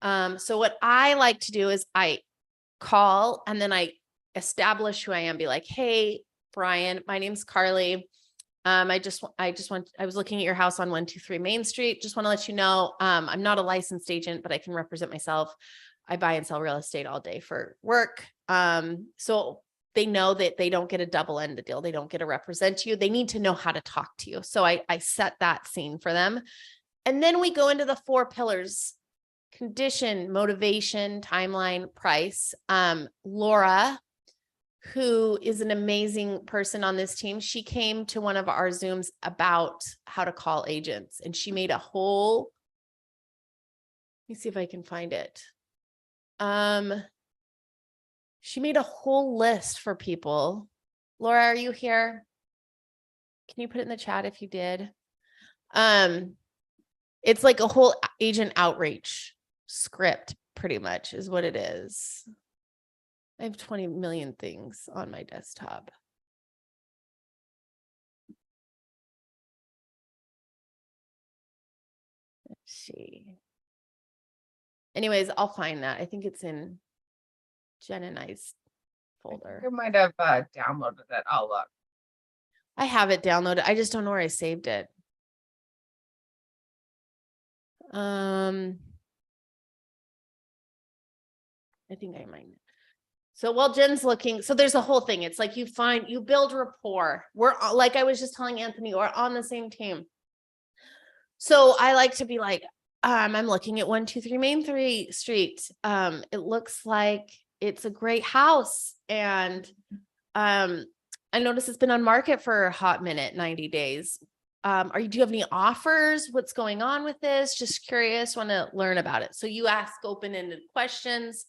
So what I like to do is I call and then I establish who I am, be like, hey, Brian, my name's Carly. I was looking at your house on 123 Main Street. Just want to let you know, I'm not a licensed agent, but I can represent myself. I buy and sell real estate all day for work. So they know that they don't get a double end deal. They don't get to represent you. They need to know how to talk to you. So I set that scene for them. And then we go into the 4 pillars: condition, motivation, timeline, price. Laura, who is an amazing person on this team, she came to one of our Zooms about how to call agents, and she made a whole, let me see if I can find it. She made a whole list for people. Laura, are you here? Can you put it in the chat if you did? It's like a whole agent outreach script, pretty much is what it is. I have 20 million things on my desktop. Let's see. Anyways, I'll find that. I think it's in Jen and I's folder. You might have downloaded it. I'll look. I have it downloaded. I just don't know where I saved it. I think I might. So while Jen's looking, so there's a whole thing. It's like you build rapport. We're like I was just telling Anthony, we're on the same team. So I like to be like, I'm looking at 123 Main Street. It looks like it's a great house. And I noticed it's been on market for a hot minute, 90 days. Do you have any offers? What's going on with this? Just curious, want to learn about it. So you ask open-ended questions,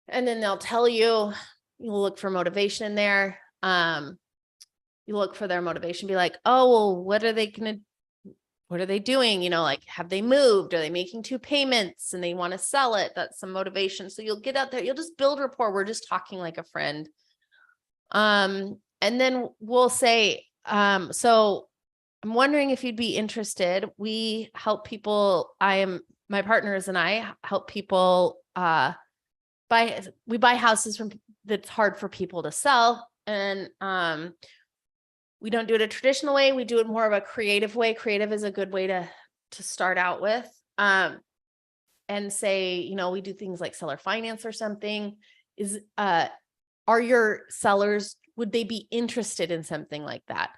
and then they'll tell you, you'll look for motivation in there. You look for their motivation, be like, oh, well, what are they doing? You know, like, have they moved? Are they making 2 payments and they want to sell it? That's some motivation. So you'll get out there, you'll just build rapport. We're just talking like a friend. And then we'll say, so I'm wondering if you'd be interested. We help people. My partners and I help people, we buy houses that's hard for people to sell. And, we don't do it a traditional way. We do it more of a creative way. Creative is a good way to start out with, and say, you know, we do things like seller finance or something. Are your sellers, would they be interested in something like that?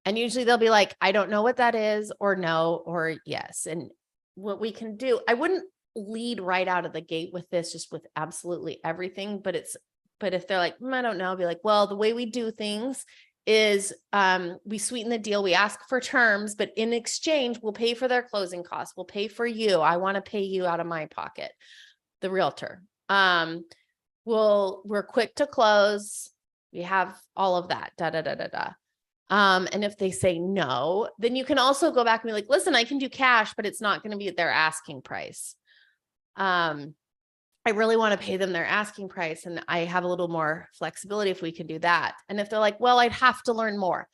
And usually they'll be like, I don't know what that is, or no, or yes. And what we can do, I wouldn't lead right out of the gate with this, just with absolutely everything. But if they're like, I don't know, I'll be like, well, the way we do things is we sweeten the deal. We ask for terms, but in exchange, we'll pay for their closing costs. We'll pay for you. I want to pay you out of my pocket, the realtor. We're quick to close. We have all of that, and if they say no, then you can also go back and be like, listen, I can do cash, but it's not going to be at their asking price. I really want to pay them their asking price, and I have a little more flexibility if we can do that. And if they're like, well, I'd have to learn more,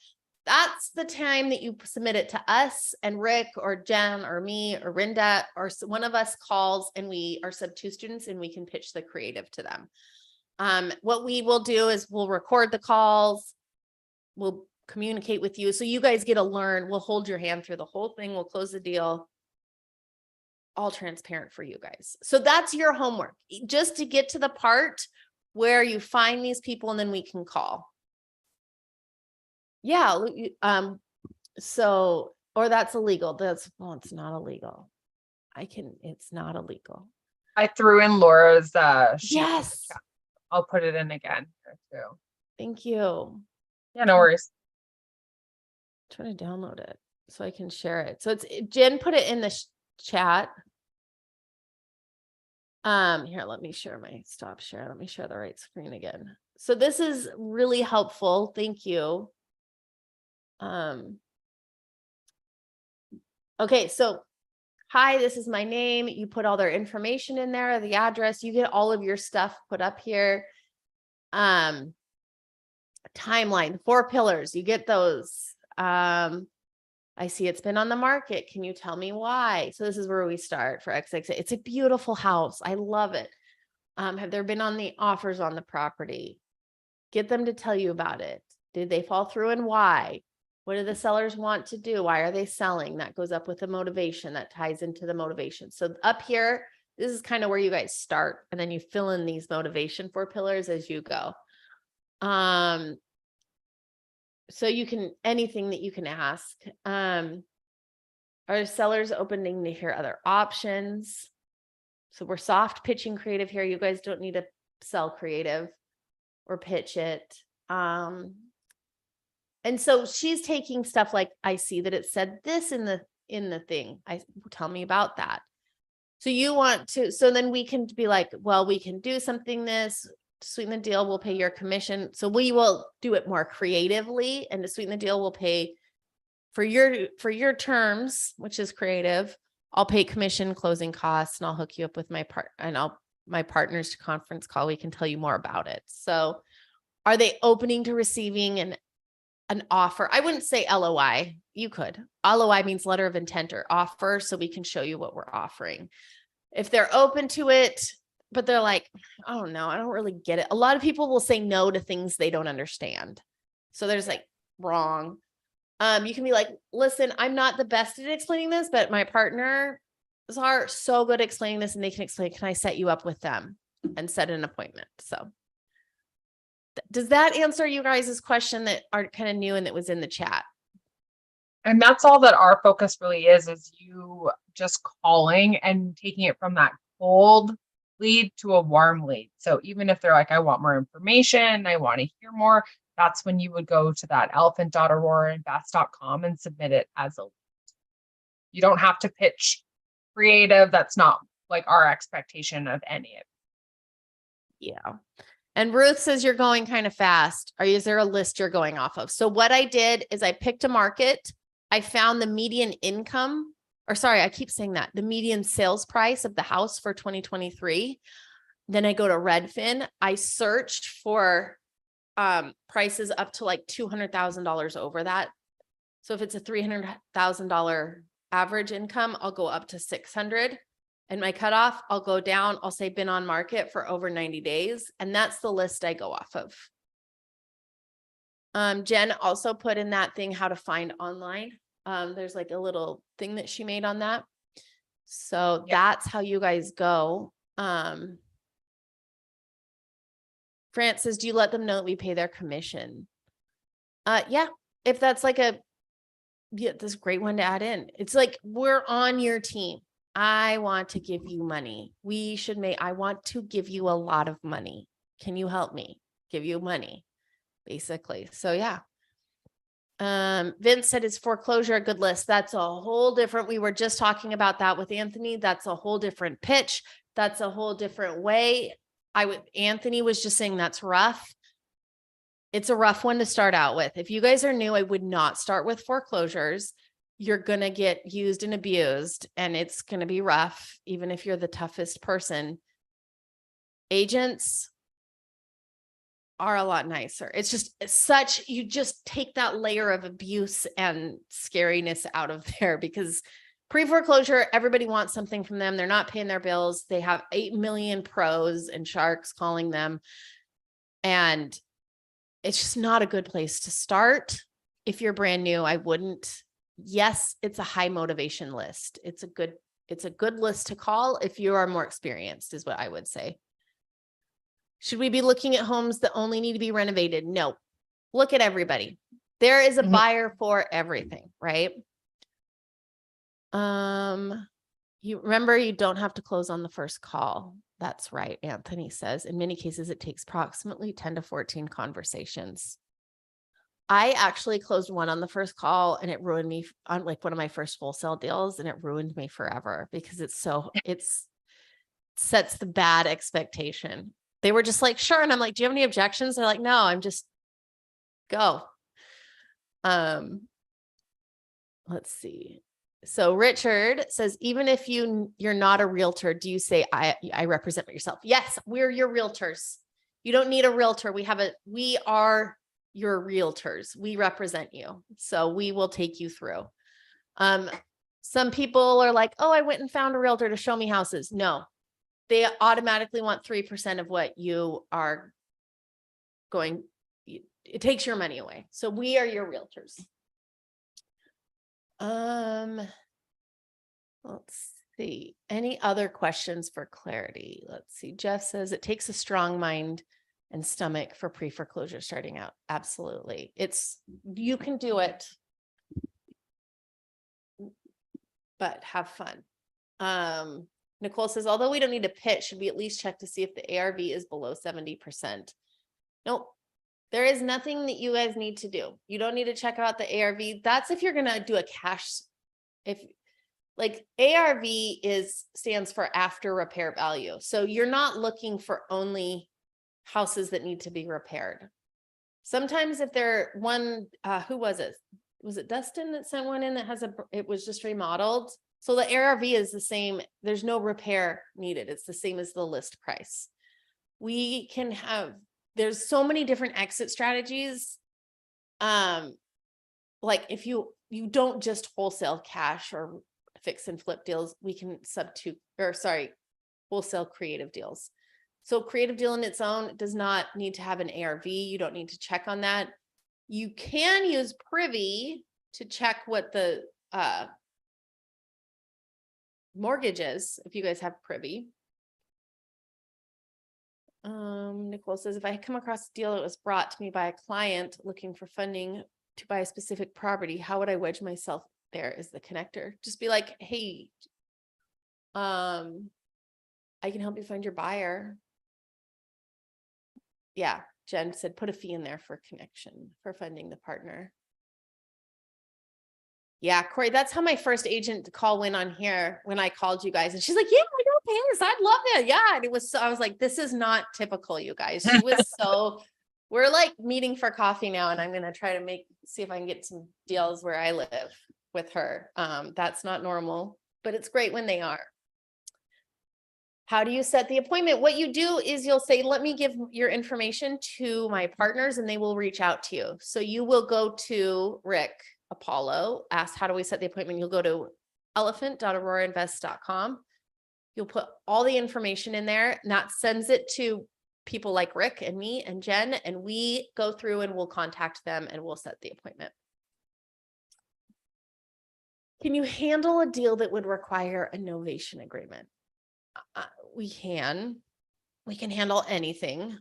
that's the time that you submit it to us, and Rick or Jen or me or Rinda or one of us calls, and we are sub-2 students, and we can pitch the creative to them. What we will do is we'll record the calls. We'll communicate with you. So you guys get to learn. We'll hold your hand through the whole thing. We'll close the deal. All transparent for you guys. So that's your homework, just to get to the part where you find these people and then we can call. Yeah. So, or that's illegal. It's not illegal. It's not illegal. I threw in Laura's sheet. Yes. I'll put it in again here too. Thank you. Yeah, no worries. I'm trying to download it so I can share it. So Jen put it in the chat. Here, let me share my stop share. Let me share the right screen again. So this is really helpful. Thank you. Okay, so hi, this is my name. You put all their information in there, the address, you get all of your stuff put up here. Timeline, 4 pillars, you get those. I see it's been on the market. Can you tell me why? So this is where we start for XX. It's a beautiful house. I love it. Have there been on the offers on the property? Get them to tell you about it. Did they fall through and why? What do the sellers want to do? Why are they selling? That goes up with the motivation, that ties into the motivation. So up here, this is kind of where you guys start, and then you fill in these motivation 4 pillars as you go. So you can, anything that you can ask. Are sellers opening to hear other options? So we're soft pitching creative here. You guys don't need to sell creative or pitch it. And so she's taking stuff like, I see that it said this in the thing. Tell me about that. So you want to, so then we can be like, well, we can do something this, sweeten the deal, we'll pay your commission. So we will do it more creatively, and to sweeten the deal, we'll pay for your terms, which is creative. I'll pay commission, closing costs, and I'll hook you up with my partners to conference call. We can tell you more about it. So are they opening to receiving an offer? I wouldn't say LOI. You could. LOI means letter of intent or offer, so we can show you what we're offering. If they're open to it, but they're like, oh no, I don't really get it. A lot of people will say no to things they don't understand. So there's like wrong. You can be like, listen, I'm not the best at explaining this, but my partners are so good at explaining this, and they can explain. Can I set you up with them and set an appointment? So does that answer you guys' question that are kind of new and that was in the chat? And that's all that our focus really is you just calling and taking it from that cold lead to a warm lead. So even if they're like, I want more information, I want to hear more, that's when you would go to that elephant.aurorainvest.com and submit it as a lead. You don't have to pitch creative. That's not like our expectation of any of it. Yeah. And Ruth says you're going kind of fast. Is there a list you're going off of? So what I did is I picked a market. I found the median income, or sorry, I keep saying that, the median sales price of the house for 2023. Then I go to Redfin. I searched for prices up to like $200,000 over that. So if it's a $300,000 average income, I'll go up to 600. And my cutoff, I'll go down. I'll say been on market for over 90 days. And that's the list I go off of. Jen also put in that thing, how to find online. There's like a little thing that she made on that. So that's how you guys go. France says, do you let them know that we pay their commission? Yeah, if that's like this is a great one to add in. It's like, we're on your team. I want to give you money. I want to give you a lot of money. Can you help me give you money? Basically. So yeah. Vince said, is foreclosure a good list? That's a whole different, we were just talking about that with Anthony. That's a whole different pitch. That's a whole different way. Anthony was just saying that's rough. It's a rough one to start out with. If you guys are new, I would not start with foreclosures. You're going to get used and abused, and it's going to be rough, even if you're the toughest person. Agents are a lot nicer. It's just you just take that layer of abuse and scariness out of there, because pre-foreclosure, everybody wants something from them. They're not paying their bills. They have 8 million pros and sharks calling them. And it's just not a good place to start. If you're brand new, I wouldn't. Yes, it's a high motivation list. It's a good list to call if you are more experienced, is what I would say. Should we be looking at homes that only need to be renovated? No. Look at everybody. There is a buyer for everything, right? You remember, you don't have to close on the first call. That's right, Anthony says. In many cases, it takes approximately 10 to 14 conversations. I actually closed one on the first call, and it ruined me on like one of my first wholesale deals, and it ruined me forever because it's sets the bad expectation. They were just like, sure. And I'm like, do you have any objections? They're like, no, I'm just go. Let's see. So Richard says, even if you're not a realtor, do you say, I represent yourself? Yes, we're your realtors. You don't need a realtor. We are your realtors. We represent you. So we will take you through. Some people are like, oh, I went and found a realtor to show me houses. No, they automatically want 3% of what you are going. It takes your money away. So we are your realtors. Let's see. Any other questions for clarity? Let's see. Jeff says it takes a strong mind and stomach for pre-foreclosure starting out. Absolutely. You can do it, but have fun. Nicole says, although we don't need to pitch, should we at least check to see if the ARV is below 70%? Nope. There is nothing that you guys need to do. You don't need to check out the ARV. That's if you're going to do a cash. If like ARV stands for after repair value. So you're not looking for only houses that need to be repaired. Sometimes if they're one, who was it? Was it Dustin that sent one in that it was just remodeled? So the ARV is the same. There's no repair needed. It's the same as the list price. There's so many different exit strategies. Like if you don't just wholesale cash or fix and flip deals, we can wholesale creative deals. So creative deal in its own does not need to have an ARV. You don't need to check on that. You can use Privy to check what the mortgage is, if you guys have Privy. Nicole says, if I come across a deal that was brought to me by a client looking for funding to buy a specific property, how would I wedge myself there as the connector? Just be like, hey, I can help you find your buyer. Yeah, Jen said, put a fee in there for connection, for funding the partner. Yeah, Corey, that's how my first agent call went on here when I called you guys. And she's like, yeah, I know Paris. I'd love it. Yeah. And I was like, this is not typical, you guys. She was we're like meeting for coffee now. And I'm going to try to see if I can get some deals where I live with her. That's not normal, but it's great when they are. How do you set the appointment? What you do is you'll say, let me give your information to my partners and they will reach out to you. So you will go to Rick Apollo, ask, how do we set the appointment? You'll go to elephant.aurorainvest.com. You'll put all the information in there and that sends it to people like Rick and me and Jen, and we go through and we'll contact them and we'll set the appointment. Can you handle a deal that would require a novation agreement? We can handle anything.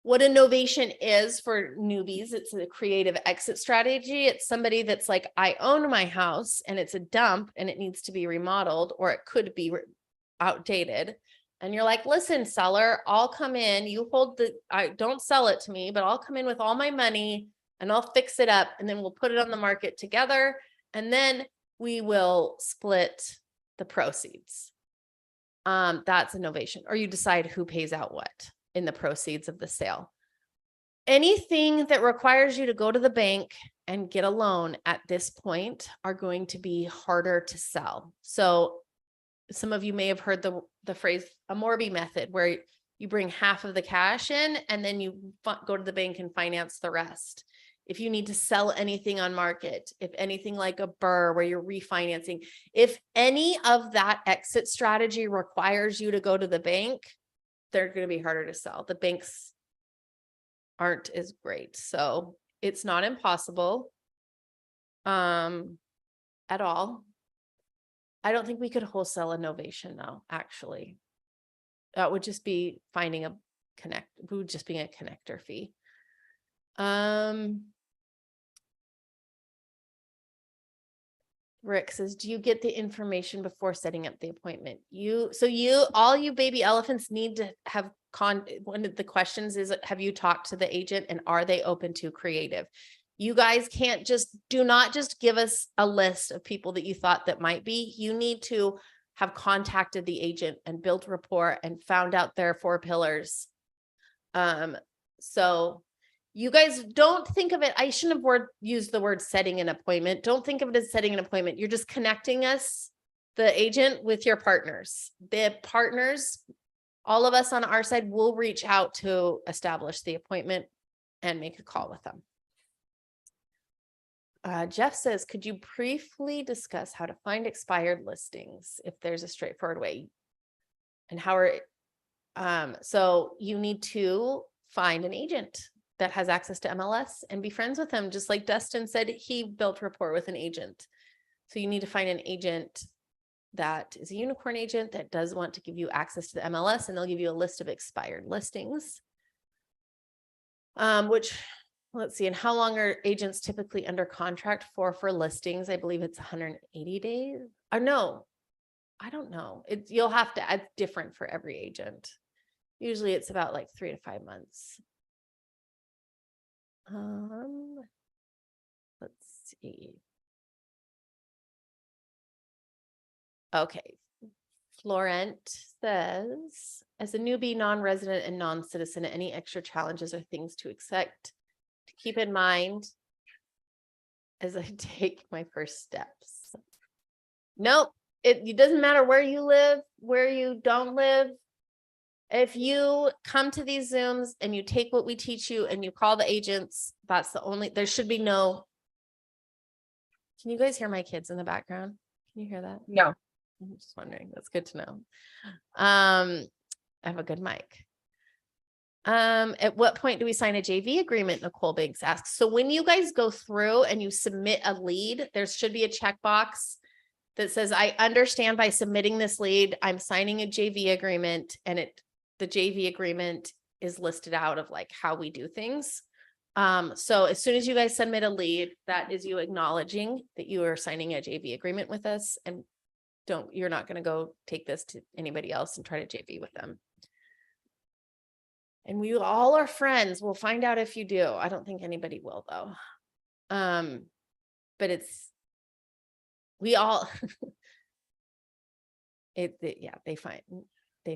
What a novation is for newbies, it's a creative exit strategy. It's somebody that's like, I own my house and it's a dump and it needs to be remodeled, or it could be outdated. And you're like, listen, seller, I'll come in, don't sell it to me, but I'll come in with all my money and I'll fix it up. And then we'll put it on the market together. And then we will split the proceeds. That's a novation, or you decide who pays out what in the proceeds of the sale. Anything that requires you to go to the bank and get a loan at this point are going to be harder to sell. So some of you may have heard the phrase Amorbi method, where you bring half of the cash in and then you go to the bank and finance the rest. If you need to sell anything on market, if anything like a BRRRR where you're refinancing, if any of that exit strategy requires you to go to the bank, they're going to be harder to sell. The banks aren't as great. So it's not impossible at all. I don't think we could wholesale a novation though, actually. That would just be finding a connector fee. Rick says, do you get the information before setting up the appointment? All you baby elephants need to have one of the questions is, have you talked to the agent and are they open to creative? You guys do not just give us a list of people that you thought that might be. You need to have contacted the agent and built rapport and found out their 4 pillars. So you guys don't think of it, I shouldn't have used the word setting an appointment. Don't think of it as setting an appointment. You're just connecting us, the agent, with your partners. The partners, all of us on our side will reach out to establish the appointment and make a call with them. Jeff says, could you briefly discuss how to find expired listings if there's a straightforward way? And how are, so you need to find an agent that has access to MLS and be friends with them. Just like Dustin said, he built rapport with an agent. So you need to find an agent that is a unicorn agent that does want to give you access to the MLS, and they'll give you a list of expired listings. Which, let's see, and how long are agents typically under contract for listings? I believe it's 180 days. No, I don't know. You'll have to, it's different for every agent. Usually it's about like 3 to 5 months. Let's see. Okay. Florent says, as a newbie, non-resident and non-citizen, any extra challenges or things to expect to keep in mind as I take my first steps? Nope. It doesn't matter where you live, where you don't live. If you come to these Zooms and you take what we teach you and you call the agents, that's the only, there should be no. Can you guys hear my kids in the background? Can you hear that? No. I'm just wondering. That's good to know. I have a good mic. At what point do we sign a JV agreement? Nicole Banks asks. So when you guys go through and you submit a lead, there should be a checkbox that says, I understand by submitting this lead, I'm signing a JV agreement, and the JV agreement is listed out of like how we do things. So as soon as you guys submit a lead, that is you acknowledging that you are signing a JV agreement with us, and you're not going to go take this to anybody else and try to JV with them. And we all are friends. We'll find out if you do. I don't think anybody will though. But we all, they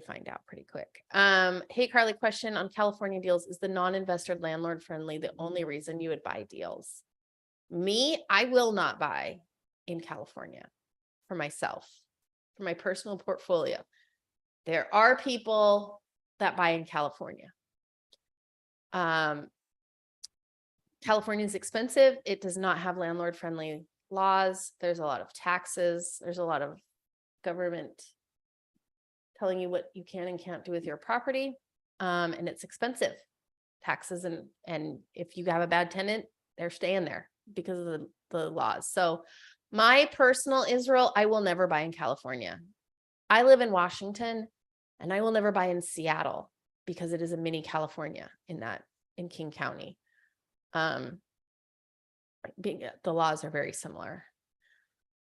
find out pretty quick. Hey, Carly, question on California deals. Is the non-investor landlord friendly the only reason you would buy deals? Me, I will not buy in California for myself, for my personal portfolio. There are people that buy in California. California is expensive. It does not have landlord friendly laws. There's a lot of taxes. There's a lot of government telling you what you can and can't do with your property. And it's expensive, taxes. And if you have a bad tenant, they're staying there because of the laws. So my personal Israel, I will never buy in California. I live in Washington, and I will never buy in Seattle because it is a mini California in King County. The laws are very similar.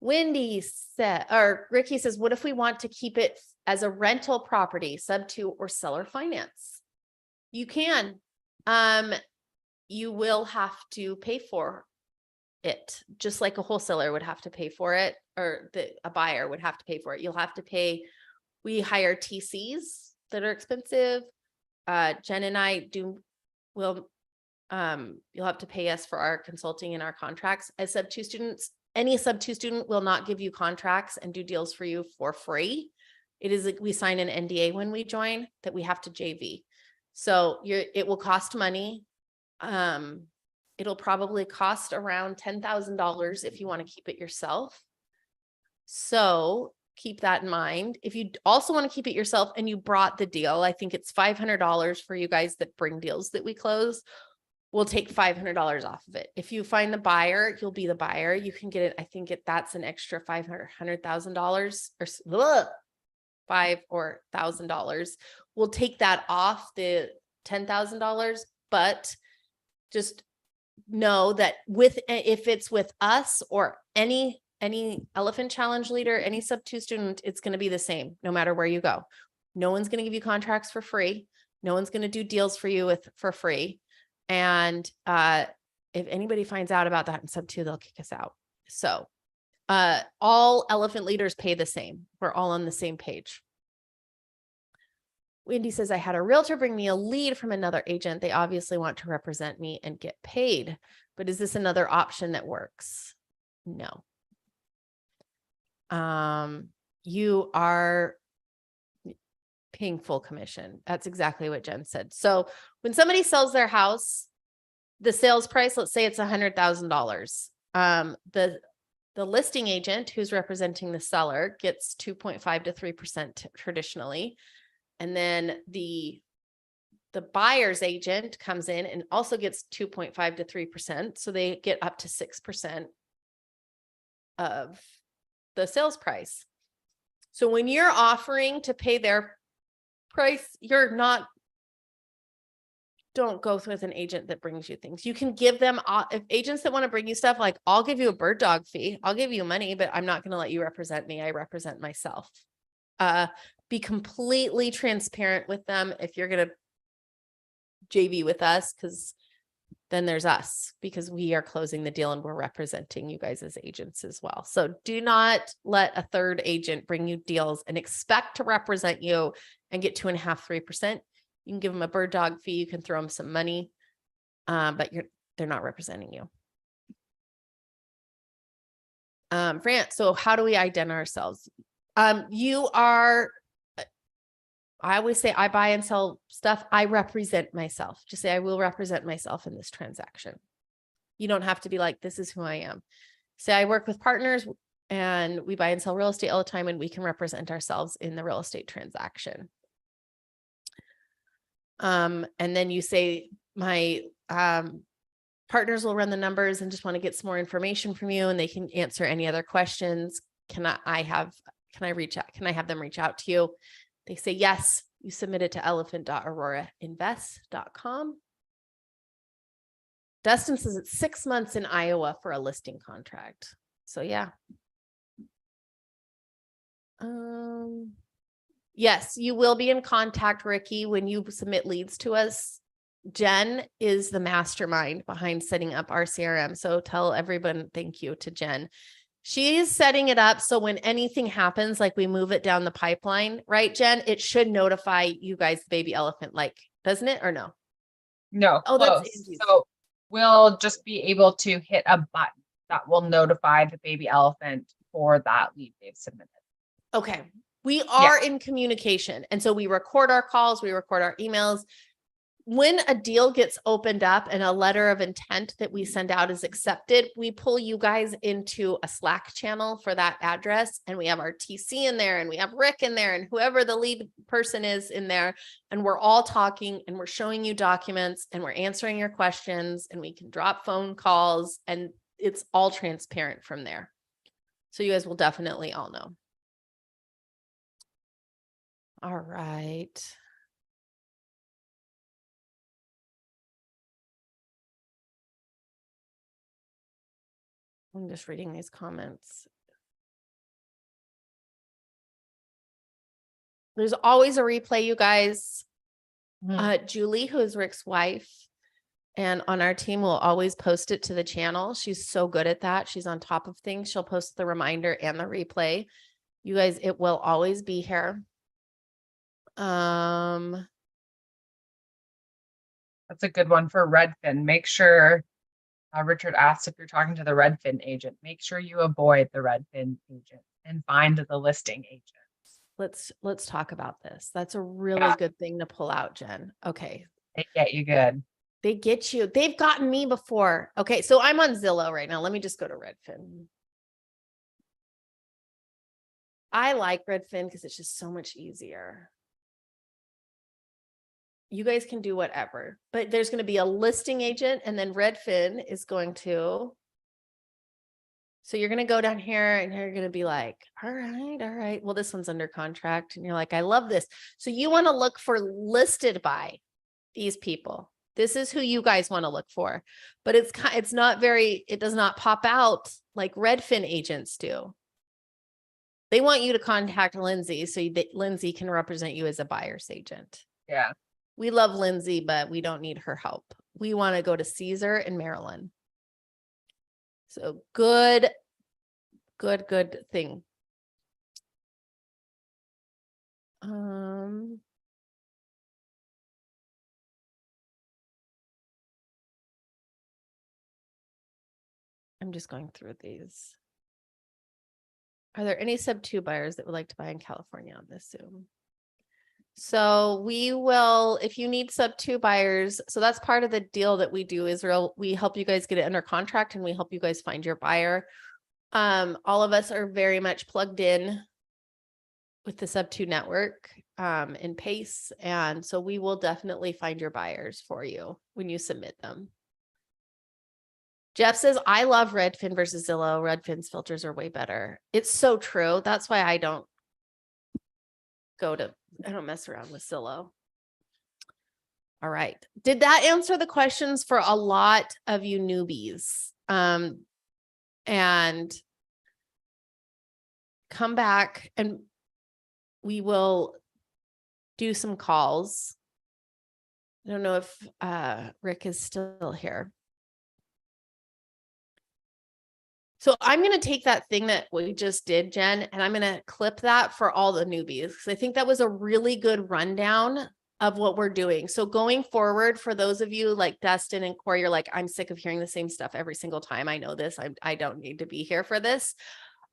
Ricky says, what if we want to keep it as a rental property, sub 2 or seller finance? You can. You will have to pay for it, just like a wholesaler would have to pay for it, or a buyer would have to pay for it. You'll have to pay. We hire TCs that are expensive. Jen and I you'll have to pay us for our consulting and our contracts. As sub 2 students, any sub 2 student will not give you contracts and do deals for you for free. We sign an NDA when we join that we have to JV. So it will cost money. It'll probably cost around $10,000 if you want to keep it yourself. So keep that in mind. If you also want to keep it yourself and you brought the deal, I think it's $500 for you guys that bring deals that we close. We'll take $500 off of it. If you find the buyer, you'll be the buyer. You can get it. I think that's an extra $500,000 or $5,000 or $1,000. We'll take that off the $10,000, but just know that if it's with us or any Elephant Challenge leader, any sub 2 student, it's going to be the same no matter where you go. No one's going to give you contracts for free. No one's going to do deals for you for free. And if anybody finds out about that in sub 2, they'll kick us out. So All elephant leaders pay the same. We're all on the same page. Wendy says, I had a realtor bring me a lead from another agent. They obviously want to represent me and get paid, but is this another option that works? No. You are paying full commission. That's exactly what Jen said. So when somebody sells their house, the sales price, let's say it's $100,000. The listing agent who's representing the seller gets 2.5 to 3% traditionally. And then the buyer's agent comes in and also gets 2.5 to 3%. So they get up to 6% of the sales price. So when you're offering to pay their price, don't go with an agent that brings you things. You can give them, if agents that want to bring you stuff, like I'll give you a bird dog fee. I'll give you money, but I'm not going to let you represent me. I represent myself. Be completely transparent with them if you're going to JV with us, because then there's us, because we are closing the deal and we're representing you guys as agents as well. So do not let a third agent bring you deals and expect to represent you and get 2.5%, 3%. You can give them a bird dog fee. You can throw them some money, but they're not representing you. France. So how do we identify ourselves? I always say I buy and sell stuff. I represent myself. Just say I will represent myself in this transaction. You don't have to be like, this is who I am. Say I work with partners and we buy and sell real estate all the time and we can represent ourselves in the real estate transaction. And then you say my partners will run the numbers and just want to get some more information from you and they can answer any other questions. Can I have them reach out to you? They say, yes, you submit it to elephant.aurorainvest.com. Dustin says it's 6 months in Iowa for a listing contract. So yeah. Yes, you will be in contact, Ricky, when you submit leads to us. Jen is the mastermind behind setting up our CRM. So tell everyone thank you to Jen. She's setting it up so when anything happens, like we move it down the pipeline, right, Jen? It should notify you guys, the baby elephant, like, doesn't it or no? No, Oh, close. that's Angie's. So we'll just be able to hit a button that will notify the baby elephant for that lead they've submitted. Okay. We are in communication. And so we record our calls, we record our emails. When a deal gets opened up and a letter of intent that we send out is accepted, we pull you guys into a Slack channel for that address. And we have our TC in there and we have Rick in there and whoever the lead person is in there. And we're all talking and we're showing you documents and we're answering your questions and we can drop phone calls and it's all transparent from there. So you guys will definitely all know. All right. I'm just reading these comments. There's always a replay, you guys. Julie, who is Rick's wife, and on our team will always post it to the channel. She's so good at that. She's on top of things. She'll post the reminder and the replay. You guys, it will always be here. That's a good one for Redfin. Make sure, Richard asked if you're talking to the Redfin agent, make sure you avoid the Redfin agent and find the listing agent. Let's talk about this. That's a really good thing to pull out, Jen. Okay. They get you good. They get you. They've gotten me before. Okay. So I'm on Zillow right now. Let me just go to Redfin. I like Redfin because it's just so much easier. You guys can do whatever, but there's going to be a listing agent and then Redfin is going to. So you're going to go down here and you're going to be like, all right. Well, this one's under contract. And you're like, I love this. So you want to look for listed by these people. This is who you guys want to look for, but it's not very, it does not pop out like Redfin agents do. They want you to contact Lindsay so that Lindsay can represent you as a buyer's agent. Yeah. We love Lindsay, but we don't need her help. We want to go to Caesar in Maryland. So good good thing. I'm just going through these. Are there any sub 2 buyers that would like to buy in California on this Zoom? So we will, if you need sub 2 buyers, so that's part of the deal that we do, Israel. We help you guys get it under contract and we help you guys find your buyer. All of us are very much plugged in with the sub 2 network in Pace. And so we will definitely find your buyers for you when you submit them. Jeff says, I love Redfin versus Zillow. Redfin's filters are way better. It's so true. That's why I don't mess around with Zillow. All right. Did that answer the questions for a lot of you newbies? And come back and we will do some calls. I don't know if Rick is still here. So I'm going to take that thing that we just did, Jen, and I'm going to clip that for all the newbies, because I think that was a really good rundown of what we're doing. So going forward, for those of you like Dustin and Corey, you're like, I'm sick of hearing the same stuff every single time. I know this. I don't need to be here for this.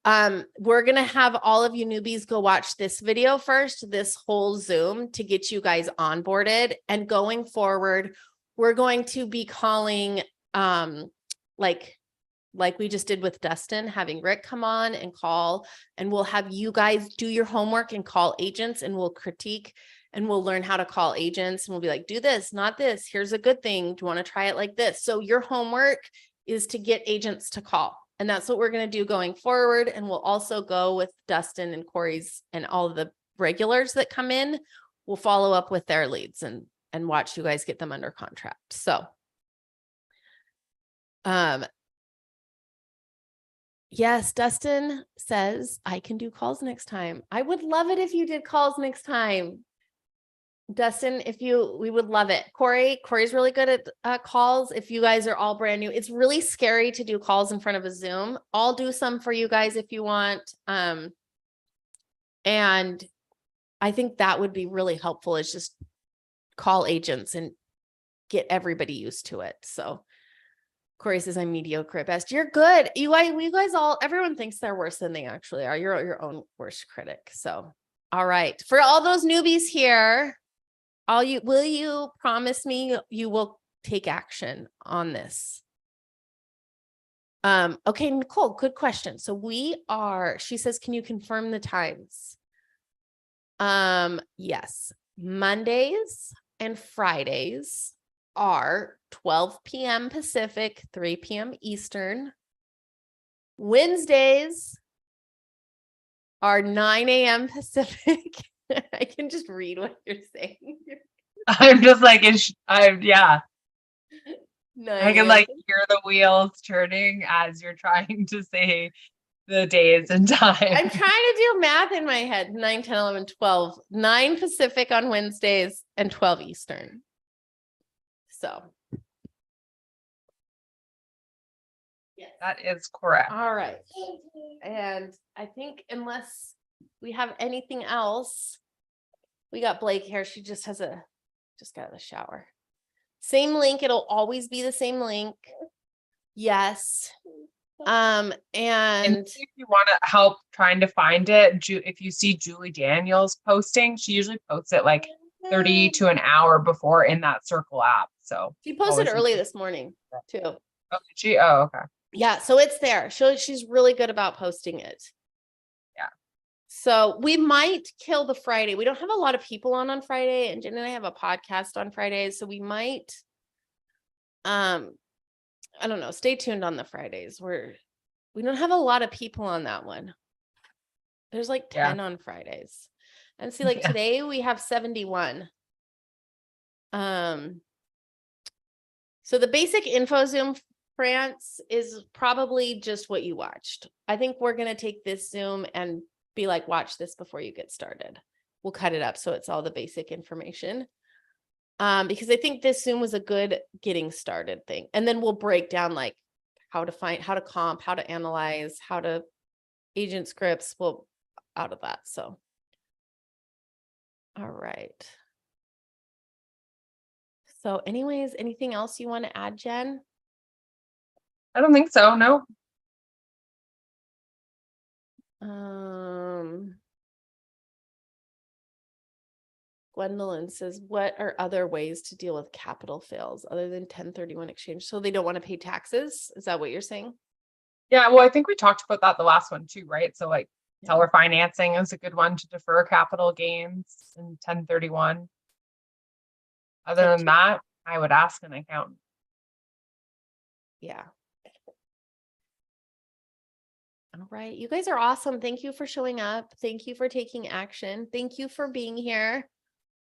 We're going to have all of you newbies go watch this video first, this whole Zoom, to get you guys onboarded. And going forward, we're going to be calling, like we just did with Dustin, having Rick come on and call, and we'll have you guys do your homework and call agents, and we'll critique and we'll learn how to call agents, and we'll be like, do this, not this. Here's a good thing. Do you want to try it like this? So your homework is to get agents to call. And that's what we're going to do going forward. And we'll also go with Dustin and Corey's and all of the regulars that come in. We'll follow up with their leads and watch you guys get them under contract. So, yes, Dustin says I can do calls next time. I would love it if you did calls next time. Dustin, we would love it. Corey's really good at calls. If you guys are all brand new, it's really scary to do calls in front of a Zoom. I'll do some for you guys if you want. And I think that would be really helpful, is just call agents and get everybody used to it. So Corey says, I'm mediocre at best. You're good. You guys everyone thinks they're worse than they actually are. You're your own worst critic. So, all right. For all those newbies here, will you promise me you will take action on this? Okay, Nicole, good question. So she says, can you confirm the times? Yes, Mondays and Fridays are 12 p.m. Pacific, 3 p.m. Eastern. Wednesdays are 9 a.m. Pacific. I can just read what you're saying. I'm just like, yeah. 9 I can a.m. like hear the wheels turning as you're trying to say the days and time. I'm trying to do math in my head. 9, 10, 11, 12. 9 Pacific on Wednesdays and 12 Eastern. So. Yes. That is correct. All right. And I think unless we have anything else, we got Blake here. She just got out of the shower. Same link. It'll always be the same link. Yes. And if you want to help trying to find it, if you see Julie Daniels posting, she usually posts it like 30 to an hour before in that Circle app. So she posted early this morning too. Oh, okay. Yeah, so it's there. She's really good about posting it. Yeah. So we might kill the Friday. We don't have a lot of people on Friday, and Jen and I have a podcast on Fridays, so we might. I don't know. Stay tuned on the Fridays. We don't have a lot of people on that one. There's like 10 on Fridays, and see, like today we have 71. So the basic info Zoom, France, is probably just what you watched. I think we're going to take this Zoom and be like, watch this before you get started. We'll cut it up so it's all the basic information. Because I think this Zoom was a good getting started thing. And then we'll break down like how to comp, how to analyze, how to agent scripts will out of that. So. All right. So anyways, anything else you want to add, Jen? I don't think so. No. Gwendolyn says, what are other ways to deal with capital fails other than 1031 exchange? So they don't want to pay taxes? Is that what you're saying? Yeah, well, I think we talked about that the last one too, right? So like Yeah. seller financing is a good one to defer capital gains in 1031. Other So than that, I would ask an accountant. Yeah. All right. You guys are awesome. Thank you for showing up. Thank you for taking action. Thank you for being here.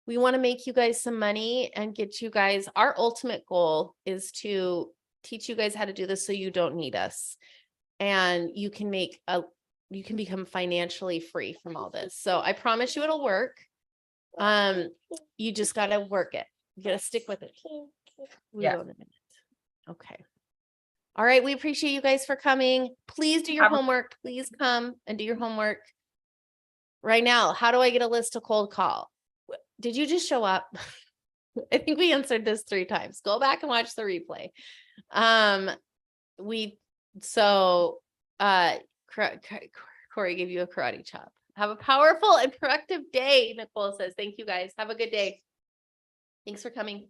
We want to make you guys some money and get you guys, our ultimate goal is to teach you guys how to do this so you don't need us. And you can become financially free from all this. So I promise you it'll work. You just got to work it. You got to stick with it. We Yeah. will in a minute. Okay. All right. We appreciate you guys for coming. Please do your Have a- homework. Please come and do your homework. Right now, how do I get a list of cold call? Did you just show up? I think we answered this 3 times. Go back and watch the replay. Corey gave you a karate chop. Have a powerful and productive day. Nicole says, thank you guys. Have a good day. Thanks for coming.